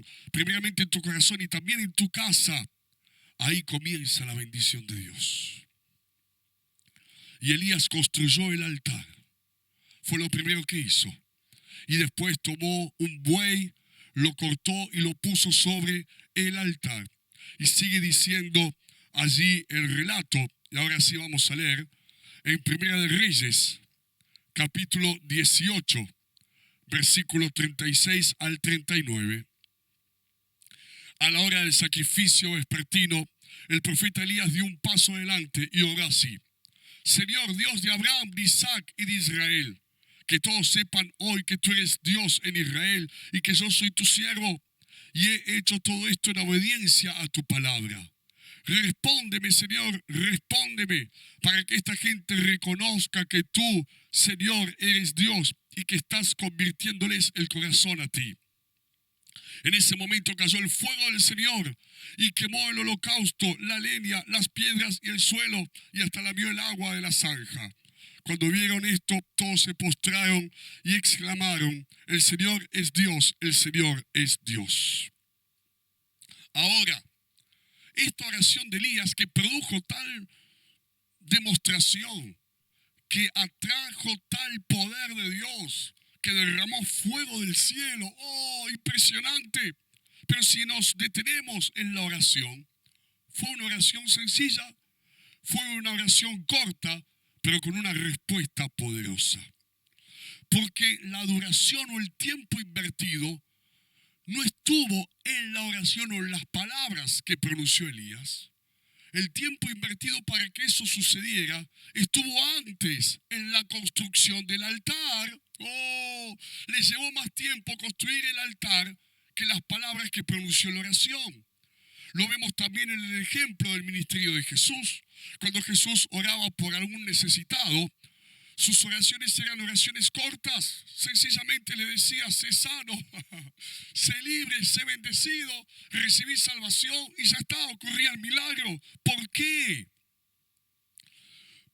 y también en tu casa, ahí comienza la bendición de Dios. Y Elías construyó el altar. Fue lo primero que hizo. Y después tomó un buey, lo cortó y lo puso sobre el altar. Y sigue diciendo allí el relato, y ahora sí vamos a leer, en Primera de Reyes, capítulo 18, versículo 36 al 39. A la hora del sacrificio vespertino, el profeta Elías dio un paso adelante y oró así: Señor Dios de Abraham, de Isaac y de Israel, que todos sepan hoy que tú eres Dios en Israel y que yo soy tu siervo y he hecho todo esto en obediencia a tu palabra. Respóndeme, Señor, respóndeme, para que esta gente reconozca que tú, Señor, eres Dios y que estás convirtiéndoles el corazón a ti. En ese momento cayó el fuego del Señor y quemó el holocausto, la leña, las piedras y el suelo, y hasta lamió el agua de la zanja. Cuando vieron esto, todos se postraron y exclamaron: el Señor es Dios, el Señor es Dios. Ahora, esta oración de Elías, que produjo tal demostración, que atrajo tal poder de Dios, que derramó fuego del cielo, ¡oh, impresionante! Pero si nos detenemos en la oración, fue una oración sencilla, fue una oración corta, pero con una respuesta poderosa. Porque la duración o el tiempo invertido no estuvo en la oración o en las palabras que pronunció Elías. El tiempo invertido para que eso sucediera estuvo antes en la construcción del altar. Le llevó más tiempo construir el altar que las palabras que pronunció la oración. Lo vemos también en el ejemplo del ministerio de Jesús. Cuando Jesús oraba por algún necesitado, sus oraciones eran oraciones cortas. Sencillamente le decía: sé sano, sé libre, sé bendecido, recibí salvación y ya está, ocurría el milagro. ¿Por qué?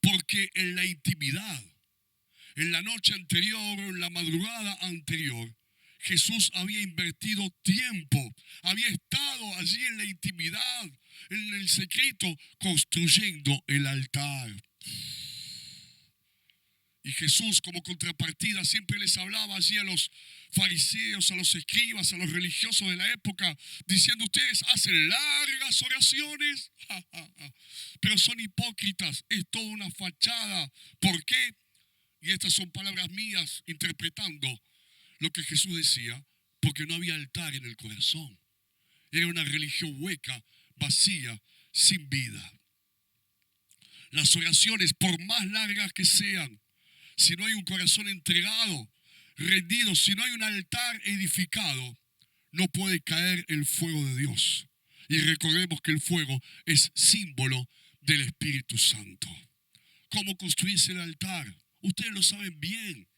Porque en la intimidad, en la noche anterior o en la madrugada anterior, Jesús había invertido tiempo, había estado allí en la intimidad, en el secreto, construyendo el altar. Y Jesús, como contrapartida, siempre les hablaba allí a los fariseos, a los escribas, a los religiosos de la época, diciendo: ustedes hacen largas oraciones, pero son hipócritas, es toda una fachada. ¿Por qué? Y estas son palabras mías interpretando lo que Jesús decía: porque no había altar en el corazón. Era una religión hueca, vacía, sin vida. Las oraciones, por más largas que sean, si no hay un corazón entregado, rendido, si no hay un altar edificado, no puede caer el fuego de Dios. Y recordemos que el fuego es símbolo del Espíritu Santo. ¿Cómo construirse el altar? Ustedes lo saben bien.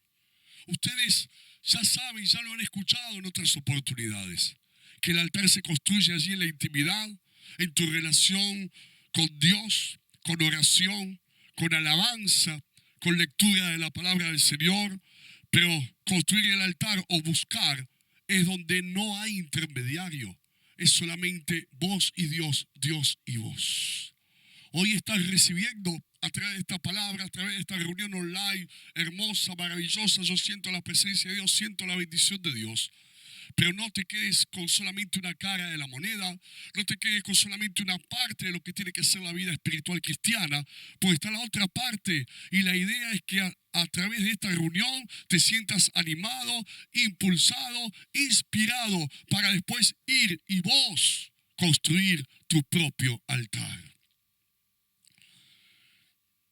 Ustedes ya saben, ya lo han escuchado en otras oportunidades, que el altar se construye allí en la intimidad, en tu relación con Dios, con oración, con alabanza, con lectura de la palabra del Señor. Pero construir el altar o buscar es donde no hay intermediario. Es solamente vos y Dios, Dios y vos. Hoy estás recibiendo a través de esta palabra, a través de esta reunión online hermosa, maravillosa. Yo siento la presencia de Dios, siento la bendición de Dios. Pero no te quedes con solamente una cara de la moneda, no te quedes con solamente una parte de lo que tiene que ser la vida espiritual cristiana, porque está la otra parte. Y la idea es que a través de esta reunión te sientas animado, impulsado, inspirado, para después ir y vos construir tu propio altar.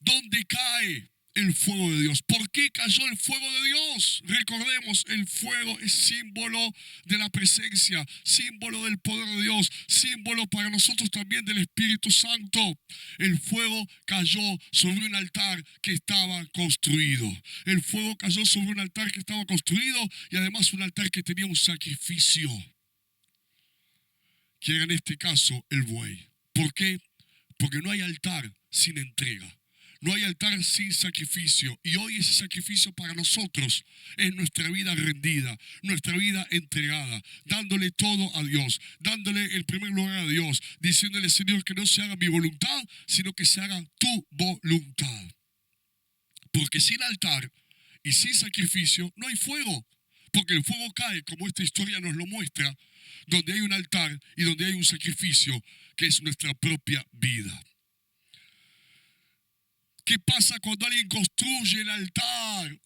¿Dónde cae el fuego de Dios? ¿Por qué cayó el fuego de Dios? Recordemos, el fuego es símbolo de la presencia, símbolo del poder de Dios, símbolo para nosotros también del Espíritu Santo. El fuego cayó sobre un altar que estaba construido. El fuego cayó sobre un altar que estaba construido y además un altar que tenía un sacrificio, que era en este caso el buey. ¿Por qué? Porque no hay altar sin entrega. No hay altar sin sacrificio. Y hoy ese sacrificio para nosotros es nuestra vida rendida, nuestra vida entregada, dándole todo a Dios, dándole el primer lugar a Dios, diciéndole: Señor, que no se haga mi voluntad, sino que se haga tu voluntad. Porque sin altar y sin sacrificio no hay fuego. Porque el fuego cae, como esta historia nos lo muestra, donde hay un altar y donde hay un sacrificio, que es nuestra propia vida. ¿Qué pasa cuando alguien construye el altar?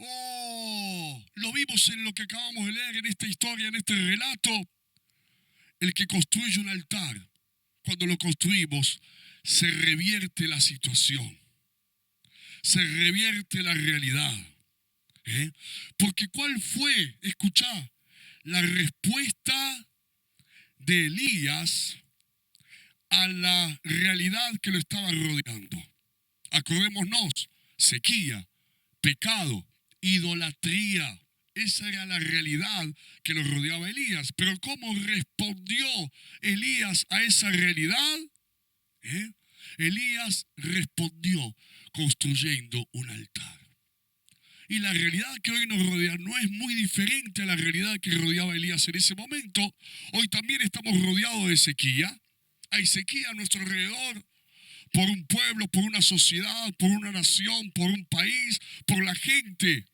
Lo vimos en lo que acabamos de leer en esta historia, en este relato. El que construye un altar, cuando lo construimos, se revierte la situación, se revierte la realidad. Porque ¿cuál fue? Escuchá, la respuesta de Elías a la realidad que lo estaba rodeando. Acordémonos: sequía, pecado, idolatría. Esa era la realidad que lo rodeaba a Elías. Pero ¿cómo respondió Elías a esa realidad? Elías respondió construyendo un altar. Y la realidad que hoy nos rodea no es muy diferente a la realidad que rodeaba a Elías en ese momento. Hoy también estamos rodeados de sequía. Hay sequía a nuestro alrededor. Por un pueblo, por una sociedad, por una nación, por un país, por la gente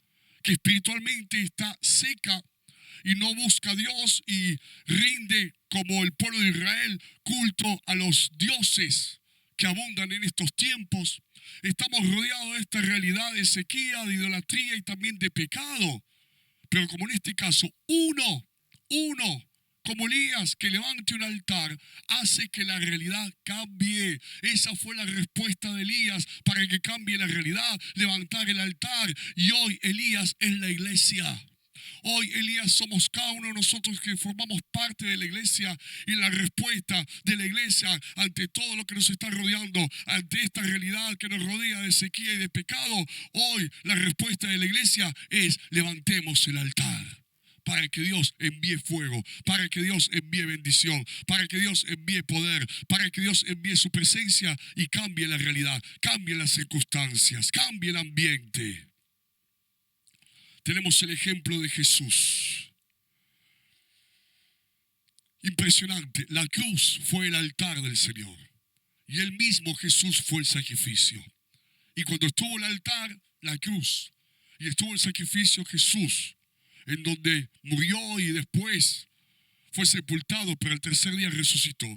que espiritualmente está seca. y no busca a Dios y rinde como el pueblo de Israel culto a los dioses que abundan en estos tiempos. Estamos rodeados de esta realidad de sequía, de idolatría y también de pecado. Pero como en este caso, uno, como Elías, que levante un altar, hace que la realidad cambie. Esa fue la respuesta de Elías para que cambie la realidad, levantar el altar. Y hoy Elías es la iglesia. Hoy Elías somos cada uno de nosotros que formamos parte de la iglesia, y la respuesta de la iglesia ante todo lo que nos está rodeando, ante esta realidad que nos rodea de sequía y de pecado, hoy la respuesta de la iglesia es: levantemos el altar para que Dios envíe fuego, para que Dios envíe bendición, para que Dios envíe poder, para que Dios envíe su presencia y cambie la realidad, cambie las circunstancias, cambie el ambiente. Tenemos el ejemplo de Jesús. Impresionante. La cruz fue el altar del Señor. Y él mismo, Jesús, fue el sacrificio. Y cuando estuvo el altar, la cruz, y estuvo el sacrificio, Jesús, en donde murió y después fue sepultado, pero al tercer día resucitó.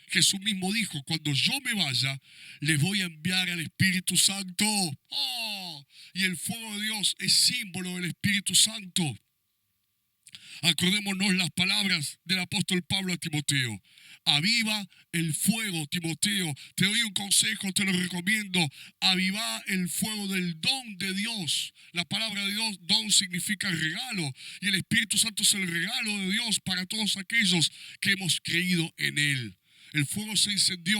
Jesús mismo dijo: cuando yo me vaya, les voy a enviar al Espíritu Santo. Y el fuego de Dios es símbolo del Espíritu Santo. Acordémonos las palabras del apóstol Pablo a Timoteo: aviva el fuego, Timoteo. Te doy un consejo, te lo recomiendo. Aviva el fuego del don de Dios. La palabra de Dios, don, significa regalo. Y el Espíritu Santo es el regalo de Dios para todos aquellos que hemos creído en Él. El fuego se incendió,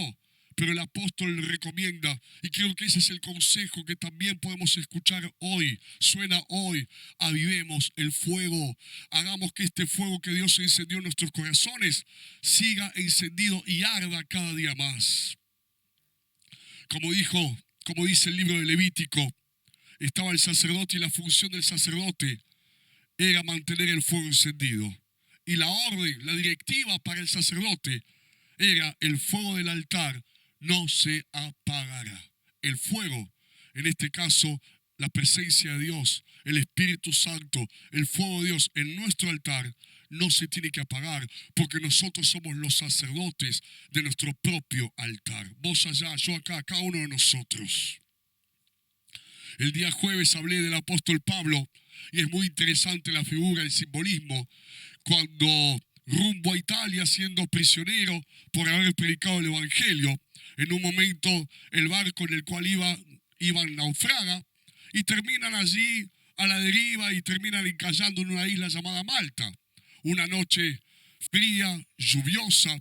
pero el apóstol le recomienda, y creo que ese es el consejo que también podemos escuchar hoy, suena hoy: avivemos el fuego, hagamos que este fuego que Dios encendió en nuestros corazones siga encendido y arda cada día más. Como dice el libro de Levítico, estaba el sacerdote, y la función del sacerdote era mantener el fuego encendido. Y la orden, la directiva para el sacerdote era: el fuego del altar no se apagará. El fuego, en este caso, la presencia de Dios, el Espíritu Santo, el fuego de Dios en nuestro altar no se tiene que apagar, porque nosotros somos los sacerdotes de nuestro propio altar. Vos allá, yo acá, cada uno de nosotros. El día jueves hablé del apóstol Pablo, y es muy interesante la figura, el simbolismo, cuando rumbo a Italia, siendo prisionero por haber predicado el Evangelio, en un momento el barco en el cual iban naufraga, y terminan allí a la deriva y terminan encallando en una isla llamada Malta. Una noche fría, lluviosa,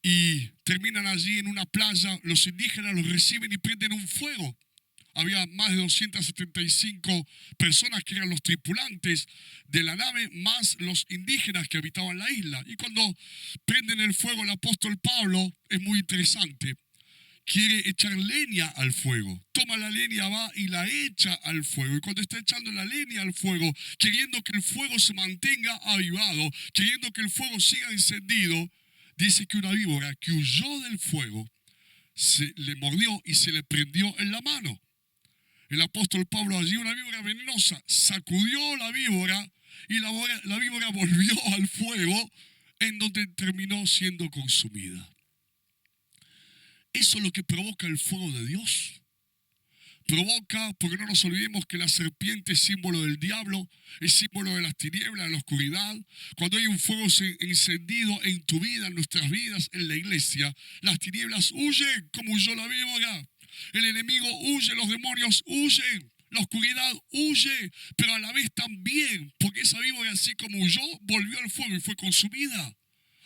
y terminan allí en una playa. Los indígenas los reciben y prenden un fuego. Había más de 275 personas que eran los tripulantes de la nave, más los indígenas que habitaban la isla. Y cuando prenden el fuego, el apóstol Pablo, es muy interesante, quiere echar leña al fuego. Toma la leña, va y la echa al fuego. Y cuando está echando la leña al fuego, queriendo que el fuego se mantenga avivado, queriendo que el fuego siga encendido, dice que una víbora que huyó del fuego se le mordió y se le prendió en la mano. El apóstol Pablo, allí una víbora venenosa, sacudió la víbora, y la víbora volvió al fuego, en donde terminó siendo consumida. Eso es lo que provoca el fuego de Dios. Provoca, porque no nos olvidemos que la serpiente es símbolo del diablo, es símbolo de las tinieblas, de la oscuridad. Cuando hay un fuego encendido en tu vida, en nuestras vidas, en la iglesia, las tinieblas huyen como huyó la víbora. El enemigo huye, los demonios huyen, la oscuridad huye, pero a la vez también, porque esa víbora, así como huyó, volvió al fuego y fue consumida.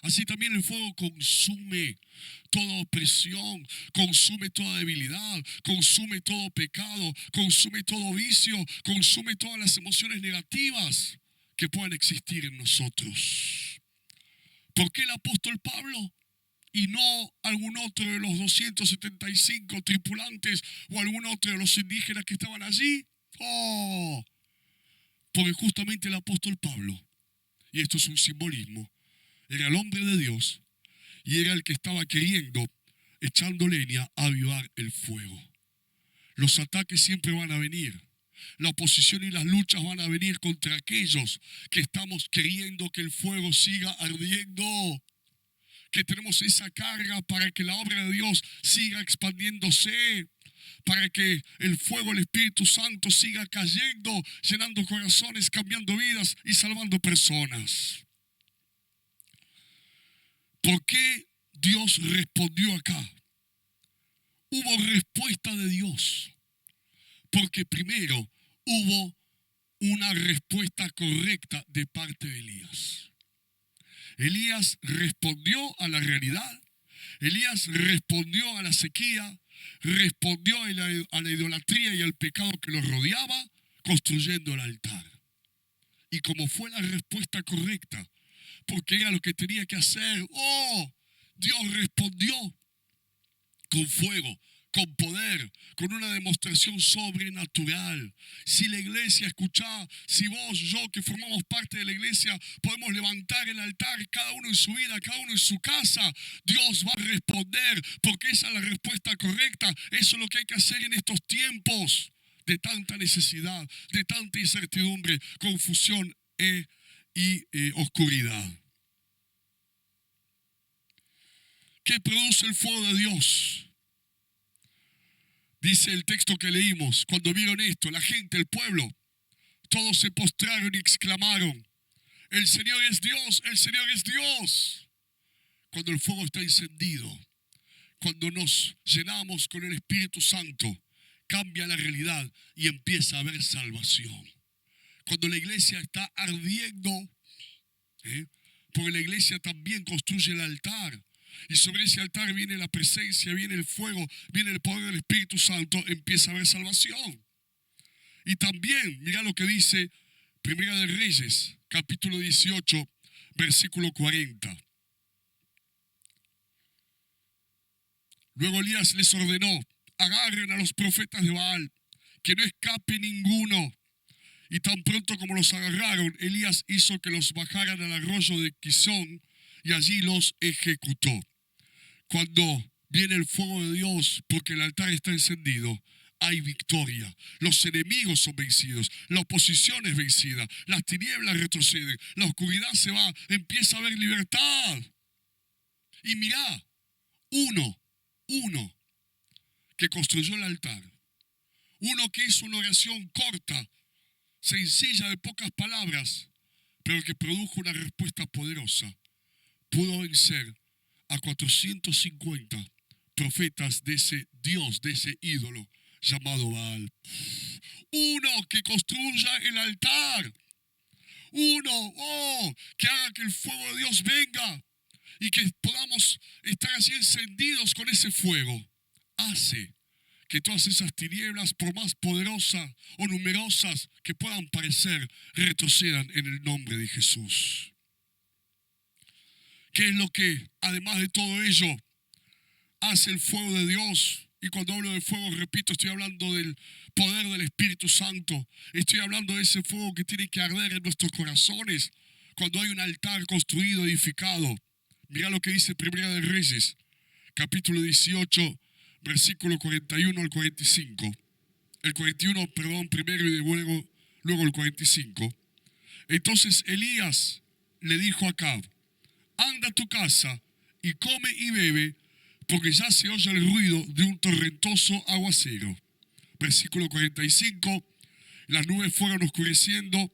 Así también el fuego consume toda opresión, consume toda debilidad, consume todo pecado, consume todo vicio, consume todas las emociones negativas que puedan existir en nosotros. ¿Por qué el apóstol Pablo y no algún otro de los 275 tripulantes o algún otro de los indígenas que estaban allí? Porque justamente el apóstol Pablo, y esto es un simbolismo, era el hombre de Dios y era el que estaba queriendo, echando leña, a avivar el fuego. Los ataques siempre van a venir, La oposición y las luchas van a venir contra aquellos que estamos queriendo que el fuego siga ardiendo, que tenemos esa carga para que la obra de Dios siga expandiéndose, para que el fuego del Espíritu Santo siga cayendo, llenando corazones, cambiando vidas y salvando personas. ¿Por qué Dios respondió acá? Hubo respuesta de Dios, porque primero hubo una respuesta correcta de parte de Elías. Elías respondió a la realidad, Elías respondió a la sequía, respondió a la idolatría y al pecado que lo rodeaba, construyendo el altar. Y como fue la respuesta correcta, porque era lo que tenía que hacer, Dios respondió con fuego, con poder, con una demostración sobrenatural. Si la iglesia, escuchá, si vos, yo que formamos parte de la iglesia, podemos levantar el altar, cada uno en su vida, cada uno en su casa, Dios va a responder, porque esa es la respuesta correcta. Eso es lo que hay que hacer en estos tiempos de tanta necesidad, de tanta incertidumbre, confusión y oscuridad. ¿Qué produce el fuego de Dios? Dice el texto que leímos, cuando vieron esto, la gente, el pueblo, todos se postraron y exclamaron, el Señor es Dios, el Señor es Dios. Cuando el fuego está encendido, cuando nos llenamos con el Espíritu Santo, cambia la realidad y empieza a haber salvación. Cuando la iglesia está ardiendo, porque la iglesia también construye el altar, y sobre ese altar viene la presencia, viene el fuego, viene el poder del Espíritu Santo, empieza a haber salvación. Y también, mira lo que dice Primera de Reyes, capítulo 18, versículo 40. Luego Elías les ordenó, agarren a los profetas de Baal, que no escape ninguno. Y tan pronto como los agarraron, Elías hizo que los bajaran al arroyo de Quizón y allí los ejecutó. Cuando viene el fuego de Dios, porque el altar está encendido, hay victoria. Los enemigos son vencidos, la oposición es vencida, las tinieblas retroceden, la oscuridad se va, empieza a haber libertad. Y mirá, uno que construyó el altar, uno que hizo una oración corta, sencilla, de pocas palabras, pero que produjo una respuesta poderosa, pudo vencer a 450 profetas de ese Dios, de ese ídolo llamado Baal. Uno que construya el altar, uno que haga que el fuego de Dios venga y que podamos estar así encendidos con ese fuego, hace que todas esas tinieblas, por más poderosas o numerosas que puedan parecer, retrocedan en el nombre de Jesús. ¿Qué es lo que, además de todo ello, hace el fuego de Dios? Y cuando hablo de fuego, repito, estoy hablando del poder del Espíritu Santo. Estoy hablando de ese fuego que tiene que arder en nuestros corazones cuando hay un altar construido, edificado. Mira lo que dice Primera de Reyes, capítulo 18, versículo 41 al 45. El 41, primero y luego el 45. Entonces Elías le dijo a Acab, anda a tu casa y come y bebe, porque ya se oye el ruido de un torrentoso aguacero. Versículo 45, las nubes fueron oscureciendo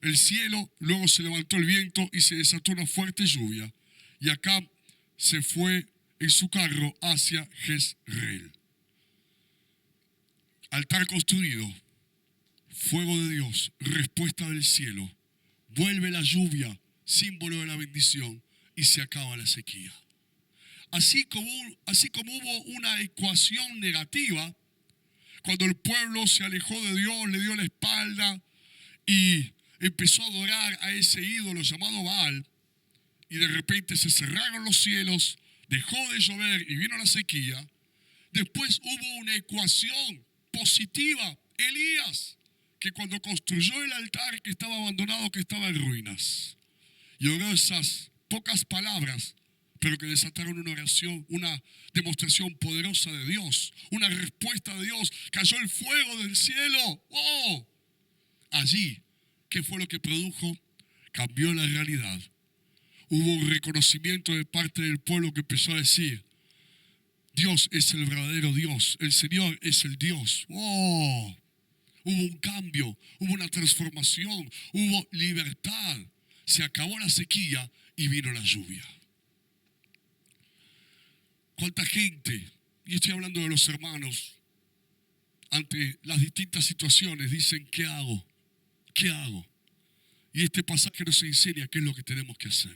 el cielo, luego se levantó el viento y se desató una fuerte lluvia. Y Acab se fue en su carro hacia Jezreel. Altar construido, fuego de Dios, respuesta del cielo, vuelve la lluvia, símbolo de la bendición, y se acaba la sequía. Así como hubo una ecuación negativa, cuando el pueblo se alejó de Dios, le dio la espalda y empezó a adorar a ese ídolo llamado Baal, y de repente se cerraron los cielos, dejó de llover y vino la sequía. Después hubo una ecuación positiva, Elías, que cuando construyó el altar que estaba abandonado, que estaba en ruinas, y oró esas pocas palabras, pero que desataron una oración, una demostración poderosa de Dios, una respuesta de Dios. Cayó el fuego del cielo. ¡Oh! Allí, ¿qué fue lo que produjo? Cambió la realidad. Hubo un reconocimiento de parte del pueblo que empezó a decir: Dios es el verdadero Dios, el Señor es el Dios. ¡Oh! Hubo un cambio, hubo una transformación, hubo libertad. Se acabó la sequía y vino la lluvia. ¿Cuánta gente, y estoy hablando de los hermanos, ante las distintas situaciones dicen: ¿qué hago? ¿Qué hago? Y este pasaje nos enseña qué es lo que tenemos que hacer.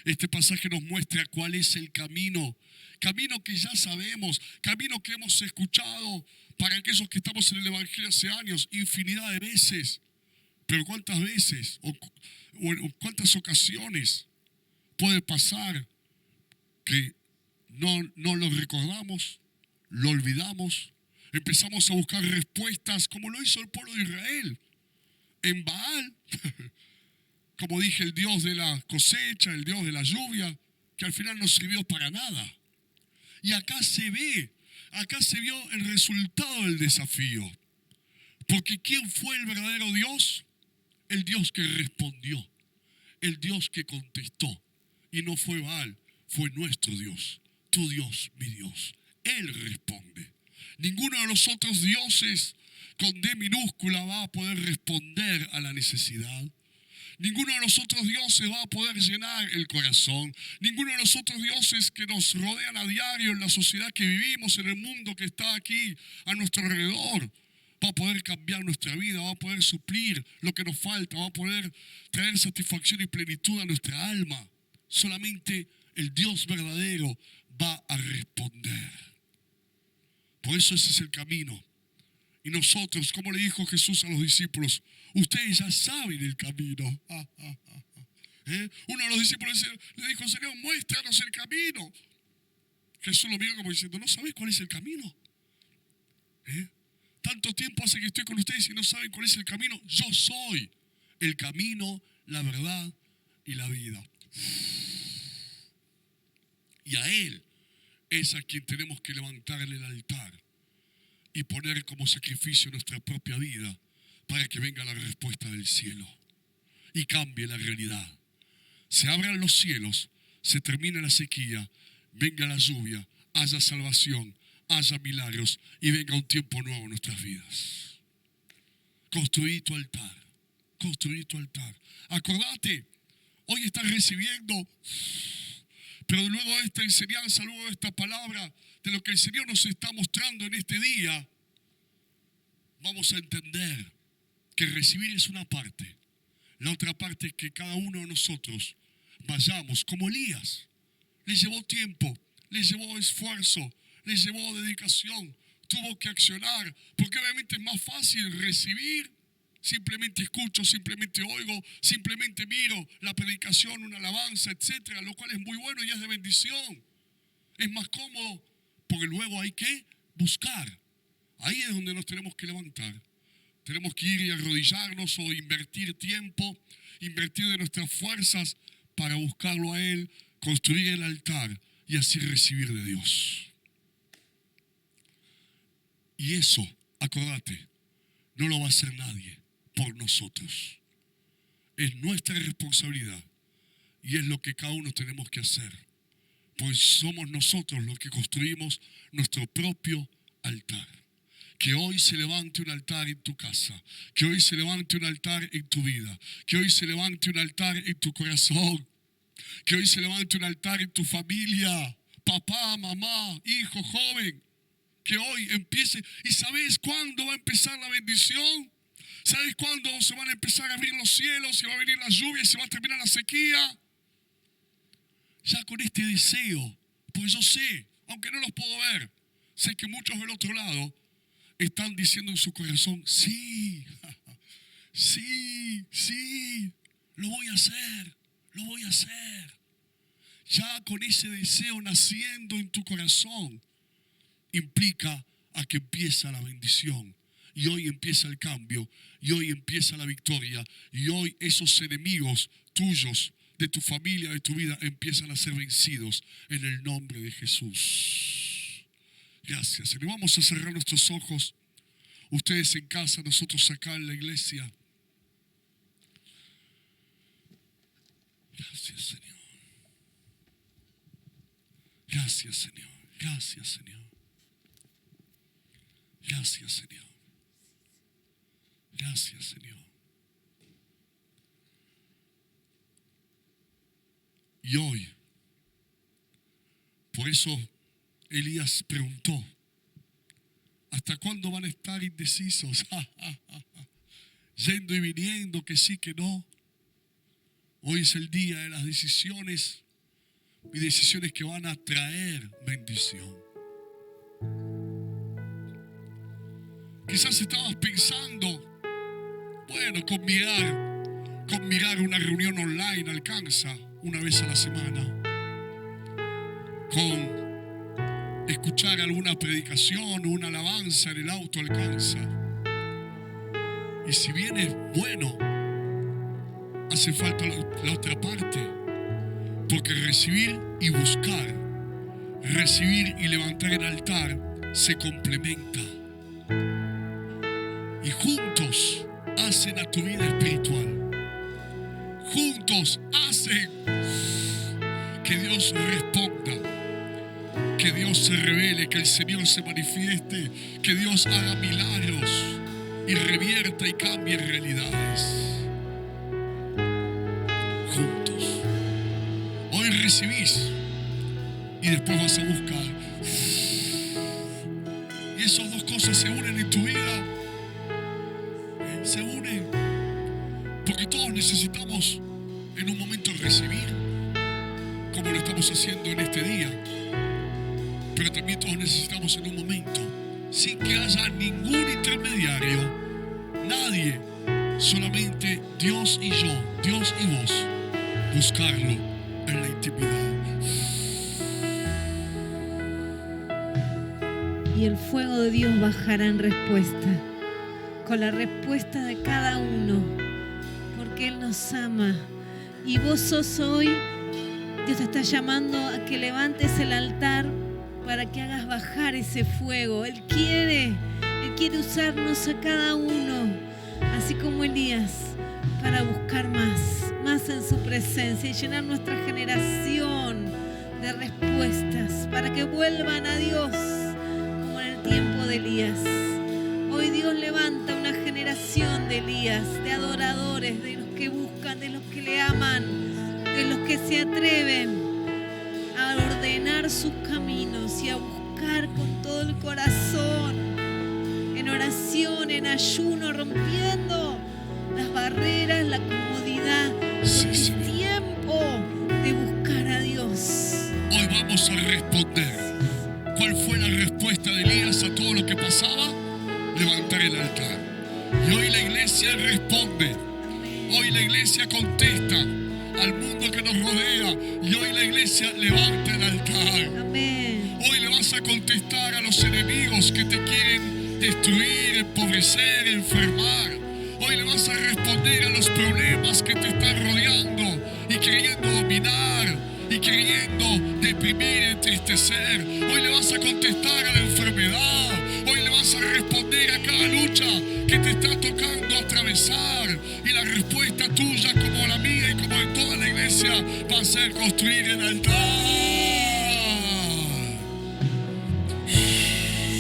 Este pasaje nos muestra cuál es el camino. Camino que ya sabemos, camino que hemos escuchado para aquellos que estamos en el Evangelio hace años, infinidad de veces. Pero ¿cuántas veces o cuántas ocasiones puede pasar que no lo recordamos, lo olvidamos, empezamos a buscar respuestas como lo hizo el pueblo de Israel en Baal? Como dije, el Dios de la cosecha, el Dios de la lluvia, que al final no sirvió para nada. Y acá se vio el resultado del desafío. Porque ¿quién fue el verdadero Dios? El Dios que respondió, el Dios que contestó. Y no fue Baal, fue nuestro Dios, tu Dios, mi Dios. Él responde. Ninguno de los otros dioses con D minúscula va a poder responder a la necesidad. Ninguno de los otros dioses va a poder llenar el corazón. Ninguno de los otros dioses que nos rodean a diario en la sociedad que vivimos, en el mundo que está aquí a nuestro alrededor, va a poder cambiar nuestra vida, va a poder suplir lo que nos falta, va a poder traer satisfacción y plenitud a nuestra alma. Solamente el Dios verdadero va a responder. Por eso ese es el camino. Y nosotros, como le dijo Jesús a los discípulos, ustedes ya saben el camino. Uno de los discípulos le dijo: Señor, muéstranos el camino. Jesús lo miró como diciendo: ¿no sabes cuál es el camino? Tanto tiempo hace que estoy con ustedes y no saben cuál es el camino. Yo soy el camino, la verdad y la vida. Y a Él es a quien tenemos que levantar en el altar y poner como sacrificio nuestra propia vida para que venga la respuesta del cielo y cambie la realidad. Se abran los cielos, se termina la sequía, venga la lluvia, haya salvación, haya milagros y venga un tiempo nuevo en nuestras vidas. Construí tu altar, construí tu altar. Acordate, hoy estás recibiendo, pero luego de esta enseñanza, luego de esta palabra, de lo que el Señor nos está mostrando en este día, vamos a entender que recibir es una parte. La otra parte es que cada uno de nosotros vayamos como Elías. Le llevó tiempo, le llevó esfuerzo, le llevó dedicación, tuvo que accionar, porque obviamente es más fácil recibir. Simplemente escucho, simplemente oigo, simplemente miro la predicación, una alabanza, etcétera, lo cual es muy bueno y es de bendición. Es más cómodo, porque luego hay que buscar. Ahí es donde nos tenemos que levantar. Tenemos que ir y arrodillarnos o invertir tiempo, invertir de nuestras fuerzas para buscarlo a Él, construir el altar y así recibir de Dios. Y eso, acordate, no lo va a hacer nadie por nosotros. Es nuestra responsabilidad y es lo que cada uno tenemos que hacer. Pues somos nosotros los que construimos nuestro propio altar. Que hoy se levante un altar en tu casa. Que hoy se levante un altar en tu vida. Que hoy se levante un altar en tu corazón. Que hoy se levante un altar en tu familia. Papá, mamá, hijo, joven. Que hoy empiece. ¿Y sabes cuándo va a empezar la bendición? ¿Sabes cuándo se van a empezar a abrir los cielos? Se va a venir la lluvia y se va a terminar la sequía. Ya con este deseo. Pues yo sé, aunque no los puedo ver, sé que muchos del otro lado están diciendo en su corazón: sí, sí, sí, lo voy a hacer, lo voy a hacer. Ya con ese deseo naciendo en tu corazón, implica a que empieza la bendición. Y hoy empieza el cambio, y hoy empieza la victoria, y hoy esos enemigos tuyos de tu familia, de tu vida, empiezan a ser vencidos en el nombre de Jesús. Gracias, Señor. Vamos a cerrar nuestros ojos. Ustedes en casa, nosotros acá en la iglesia. Gracias, Señor. Gracias, Señor. Gracias, Señor. Gracias, Señor. Gracias, Señor. Y hoy, por eso Elías preguntó, ¿hasta cuándo van a estar indecisos? Yendo y viniendo, que sí, que no. Hoy es el día de las decisiones y decisiones que van a traer bendición. Quizás estabas pensando, bueno, con mirar una reunión online alcanza una vez a la semana. Con escuchar alguna predicación o una alabanza en el auto alcanza. Y si bien es bueno, hace falta la otra parte. Porque recibir y buscar, recibir y levantar el altar se complementa. Y juntos hacen a tu vida espiritual. Juntos hacen que Dios responda, que Dios se revele, que el Señor se manifieste, que Dios haga milagros y revierta y cambie realidades. Juntos. Hoy recibís y después vas a buscar. Y esas dos cosas se unen en tu vida. Se unen. Porque todos necesitamos en un momento recibir, como lo estamos haciendo en este día. Pero también todos necesitamos en un momento, sin que haya ningún intermediario, nadie, solamente Dios y yo, Dios y vos, buscarlo en la intimidad. Y el fuego de Dios bajará en respuesta, con la respuesta de cada uno, porque Él nos ama. Y vos sos hoy, Dios te está llamando a que levantes el altar para que hagas bajar ese fuego. Él quiere usarnos a cada uno, así como Elías, para buscar más en su presencia y llenar nuestra generación de respuestas para que vuelvan a Dios como en el tiempo de Elías. Hoy Dios levanta una generación de Elías, de adoradores, de los que buscan, de los que le aman, de los que se atreven a ordenar sus caminos y a buscar con todo el corazón, en oración, en ayuno, rompiendo las barreras, la comodidad. Sí, Es Señor. tiempo de buscar a Dios. Hoy vamos a responder. ¿Cuál fue la respuesta de Elías a todo lo que pasaba? Levantar el altar. Y hoy la iglesia responde. Hoy la iglesia contesta al mundo que nos rodea. Y hoy la iglesia levanta el altar. Amén. Hoy le vas a contestar a los enemigos que te quieren destruir, empobrecer, enfermar. Hoy le vas a responder a los problemas que te están rodeando y queriendo dominar y queriendo deprimir, entristecer. Hoy le vas a contestar a la enfermedad. Hoy le vas a responder a cada lucha que te está tocando atravesar. Y la respuesta tuya, como la mía y como de toda la iglesia, va a ser construir el altar.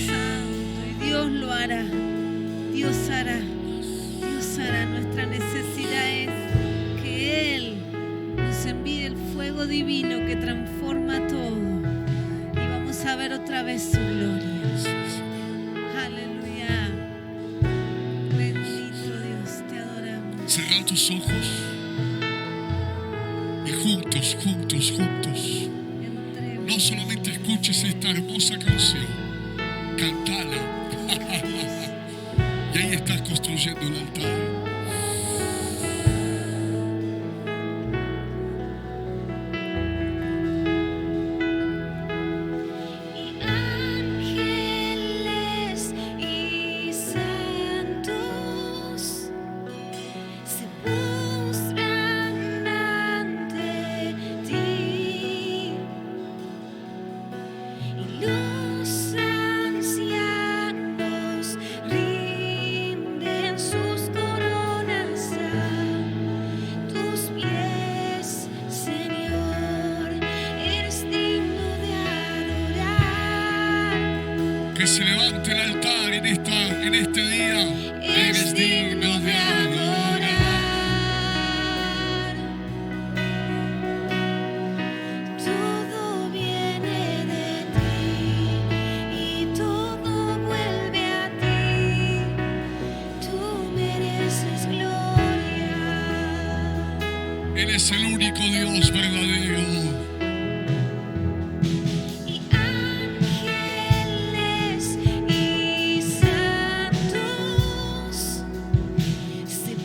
Santo, y Dios lo hará. Dios hará. Dios hará. Nuestra necesidad es que Él nos envíe el fuego divino que transforma todo. Y vamos a ver otra vez su gloria. Aleluya. Bendito Dios, te adoramos. Cerrar tus ojos y juntos, juntos, juntos. Entremos. No solamente escuches esta hermosa canción, cantala. Y ahí estás construyendo el altar. Y ángeles y santos se postran ante Que se levante el altar en este día. Eres digno de adorar. Todo viene de ti y todo vuelve a ti. Tú mereces gloria. Él es el único Dios verdadero. Y ángeles y santos se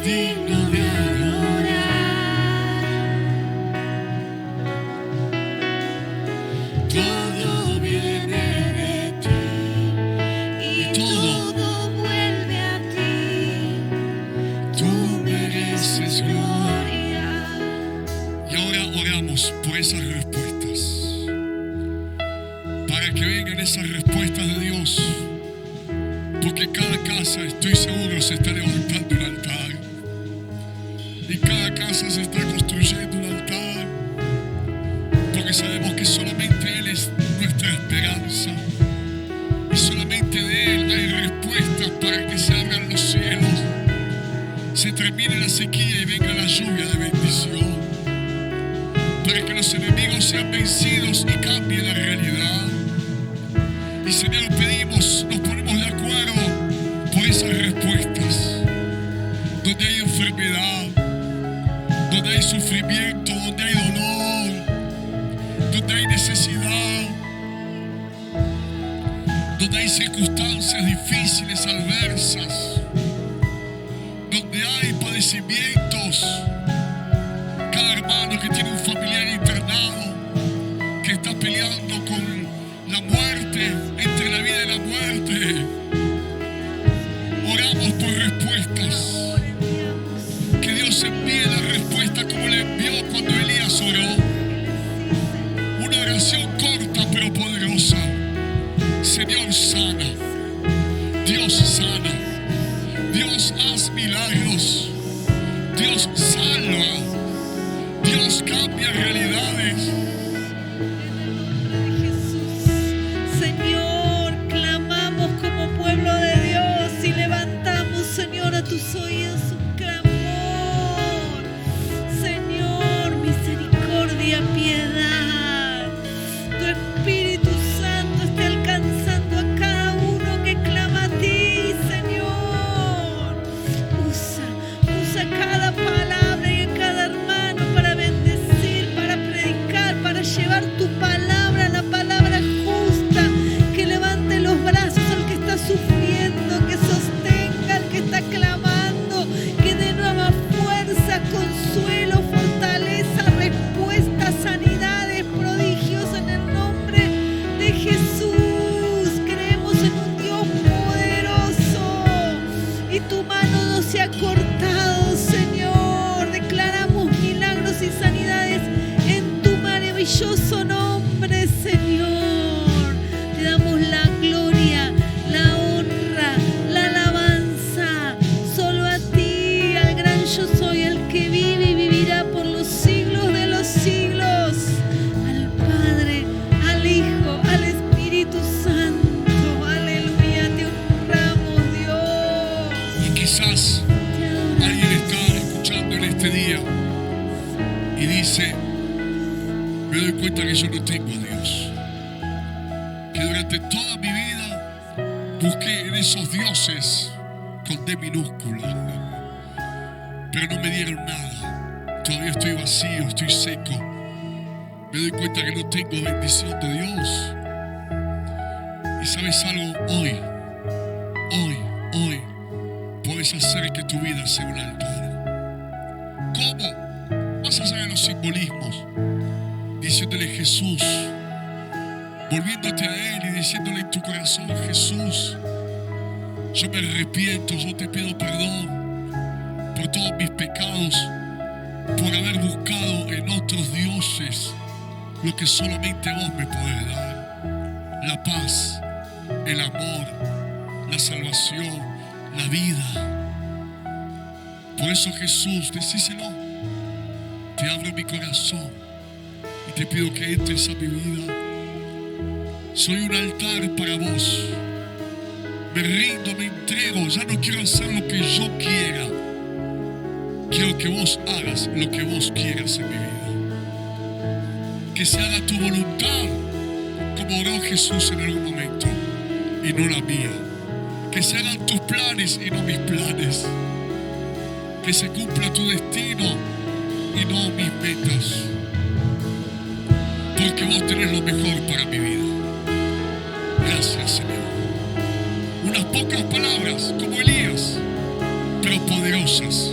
eres digno de adorar. Todo viene de ti y todo vuelve a ti. tú mereces gloria. Gloria. Y ahora oramos por esas respuestas, para que vengan esas respuestas de Dios, porque cada casa, estoy seguro, se está levantando un altar, y cada casa se está construyendo un altar, porque sabemos que solamente Él es nuestra esperanza, y solamente de Él hay respuestas para que se abran los cielos, se termine la sequía y venga la lluvia de bendición, para que los enemigos sean vencidos y cambie la realidad. Y Señor, pedimos, nos ponemos de acuerdo por esas respuestas, donde hay enfermedad, donde hay sufrimiento, donde hay dolor, donde hay necesidad, donde hay circunstancias difíciles, adversas, donde hay padecimientos. Cada hermano que tiene un familiar internado, que está peleando con la muerte, entre la vida y la muerte, oramos por respuestas. Que Dios envíe la respuesta como le envió cuando Elías oró. Una oración corta pero poderosa. Señor, sana. Dios, sana. Dios, haz milagros. Dios, salva. Dios, cambia realidades. Jesús, Señor, clamamos como pueblo de Dios y levantamos, Señor, a tus oídos un clamor. Señor, misericordia, piedad. Tu Espíritu Santo esté alcanzando a cada uno que clama a ti, Señor. Usa cada palabra y a cada hermano para bendecir, para predicar, para llevar tu palabra, la palabra justa, que levante los brazos al que está sufriendo, que sostenga al que está clamando, que dé nueva fuerza, consuelo, fortaleza, respuesta, sanidades, prodigios en el nombre de Jesús. Creemos en un Dios poderoso y tu mano no se ha cortado, Señor. Declaramos milagros y sanidades en tu maravilloso nombre, Señor. Te damos la gloria, la honra, la alabanza. Solo a ti, al gran yo soy, el que vive y vivirá por los siglos de los siglos. Al Padre, al Hijo, al Espíritu Santo. Aleluya, te honramos, Dios. Y quizás Te adoramos. alguien está escuchando en este día y dice: me doy cuenta que yo no tengo a Dios, que durante toda mi vida busqué en esos dioses con D minúscula, pero no me dieron nada. Todavía estoy vacío, estoy seco. Me doy cuenta que no tengo bendición de Dios. Y sabes algo, hoy puedes hacer que tu vida sea un altar. ¿Cómo? Más allá de los simbolismos, diciéndole: Jesús, volviéndote a Él y diciéndole en tu corazón: Jesús, yo me arrepiento, yo te pido perdón por todos mis pecados, por haber buscado en otros dioses lo que solamente vos me podés dar: la paz, el amor, la salvación, la vida. Por eso, Jesús, decíselo: te abro mi corazón y te pido que entres a mi vida. Soy un altar para vos. Me rindo, me entrego. Ya no quiero hacer lo que yo quiera. Quiero que vos hagas lo que vos quieras en mi vida. Que se haga tu voluntad, como oró Jesús en algún momento, y no la mía. Que se hagan tus planes y no mis planes. Que se cumpla tu destino y no mis metas. Porque vos tenés lo mejor para mi vida. Gracias, Señor. Unas pocas palabras como Elías, pero poderosas.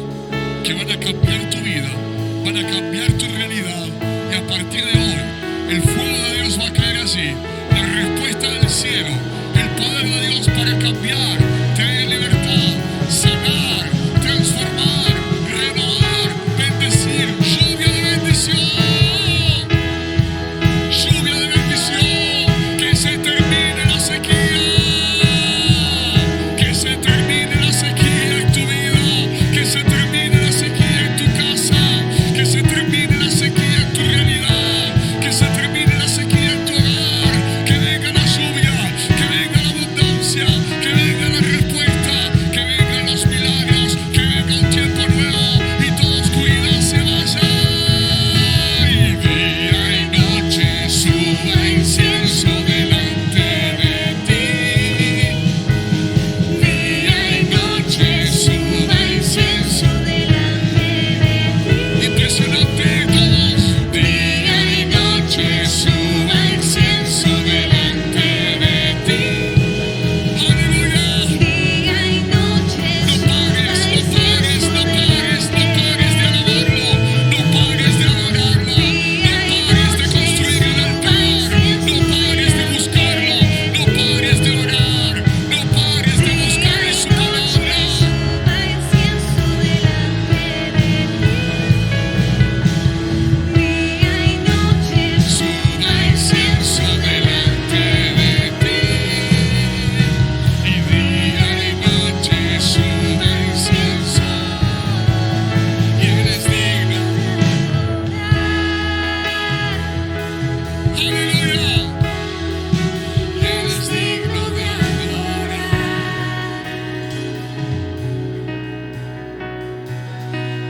que van a cambiar tu vida, van a cambiar tu realidad. Y a partir de hoy, el fuego de Dios va a caer allí. La respuesta del cielo, el poder de Dios para cambiar, traer libertad, sanar, transformar, renovar, bendecir. Lluvia de bendición. Lluvia de bendición. Que se termine la sequía. Que se termine la sequía en tu vida. Que se termine la sequía en tu casa. Que se termine la sequía en tu realidad. Que se termine la sequía en tu hogar. Que venga la lluvia. Que venga la abundancia. Que venga la respuesta. Que vengan los milagros. Que venga un tiempo nuevo. Y toda oscuridad se vaya. Y día y noche suba incienso delante de ti. Día y noche suba incienso delante de ti. Impresionante todos. Día y noche suba incienso delante de ti. Aleluya. Día y noche No pares, no pares, no pares, no pares de alabarlo, no pares de adorarlo, no pares de construir el altar, no pares de buscarlo, no pares de orar, no pares de buscar en su palabra. suba incienso delante de ti. Día y noche Suba incienso delante de ti. Y día y noche suba incienso. Y eres digno. Aleluya. Eres digno de adorar.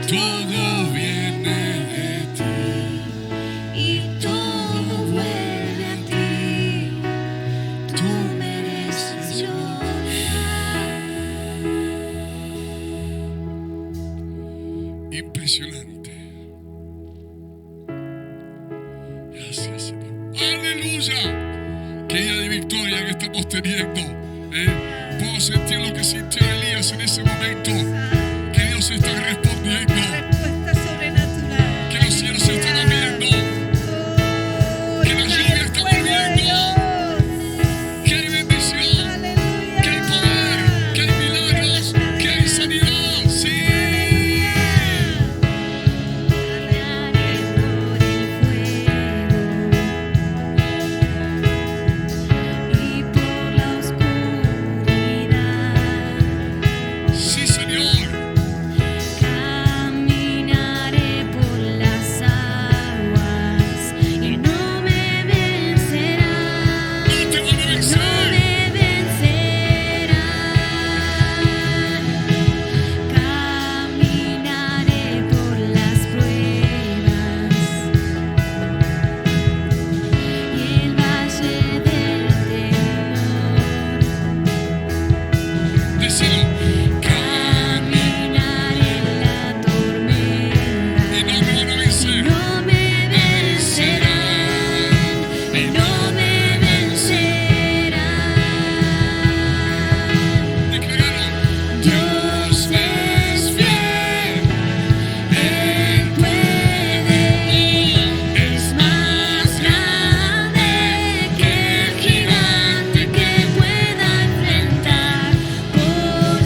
Todo viene de ti. y todo vuelve a ti. Tú mereces llorar. Impresionante. Gracias, Señor. Aleluya. Qué día de victoria que estamos teniendo. Puedo sentir lo que sintió Elías en ese momento. Que Dios está respondiendo. Respuesta sobrenatural. Que los cielos se están abriendo. Oh, Que la lluvia está volviendo. Que hay bendición. Aleluya. Que hay poder. Que hay milagros. Que hay sanidad. Sí. Caminaré por el fuego y por la oscuridad. Sí, Señor. Caminaré por las aguas y no me vencerán. No te van a No vencer. me vencerán. Caminaré por las pruebas y el valle del temor. Decilo. Caminaré en la tormenta. Y no me van a vencer. No me vencerán, no me vencerán. Declaralo. Dios es fiel, Él puede, es más grande que el gigante que pueda enfrentar. Por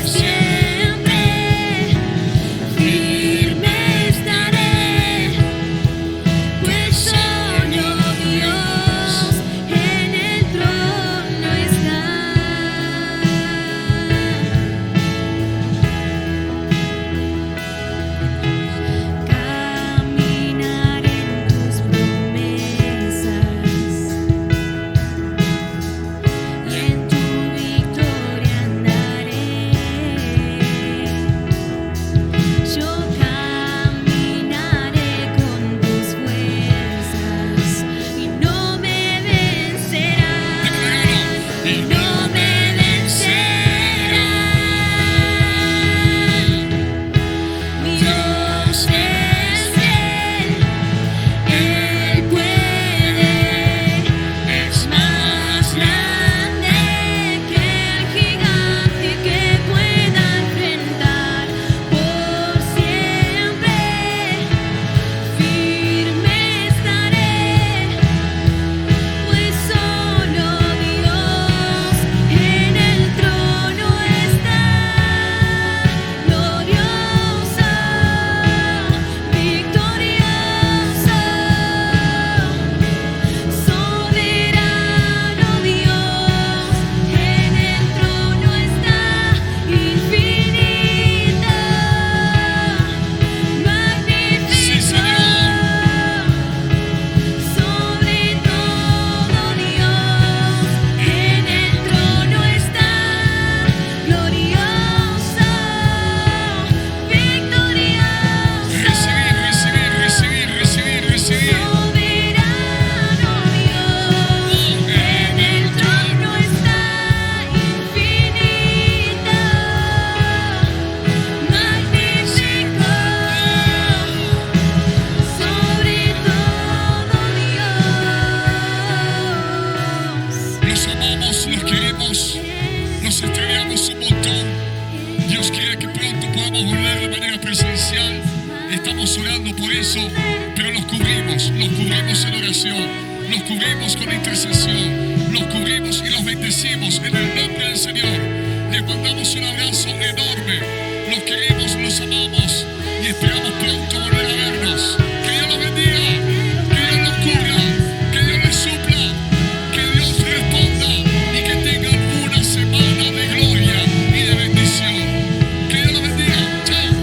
podamos volver de manera presencial. Estamos orando por eso, pero los cubrimos en oración, los cubrimos con intercesión, los cubrimos y los bendecimos en el nombre del Señor. Les mandamos un abrazo enorme, los queremos, los amamos y esperamos pronto volver a vernos. Que Dios los bendiga, que Dios los cubra, que Dios les supla, que Dios responda y que tengan una semana de gloria y de bendición. Que Dios los bendiga. Chao.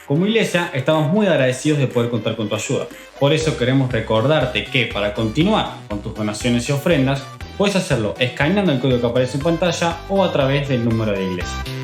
Como iglesia, estamos muy agradecidos de poder contar con tu ayuda. Por eso queremos recordarte que para continuar con tus donaciones y ofrendas, puedes hacerlo escaneando el código que aparece en pantalla o a través del número de iglesia.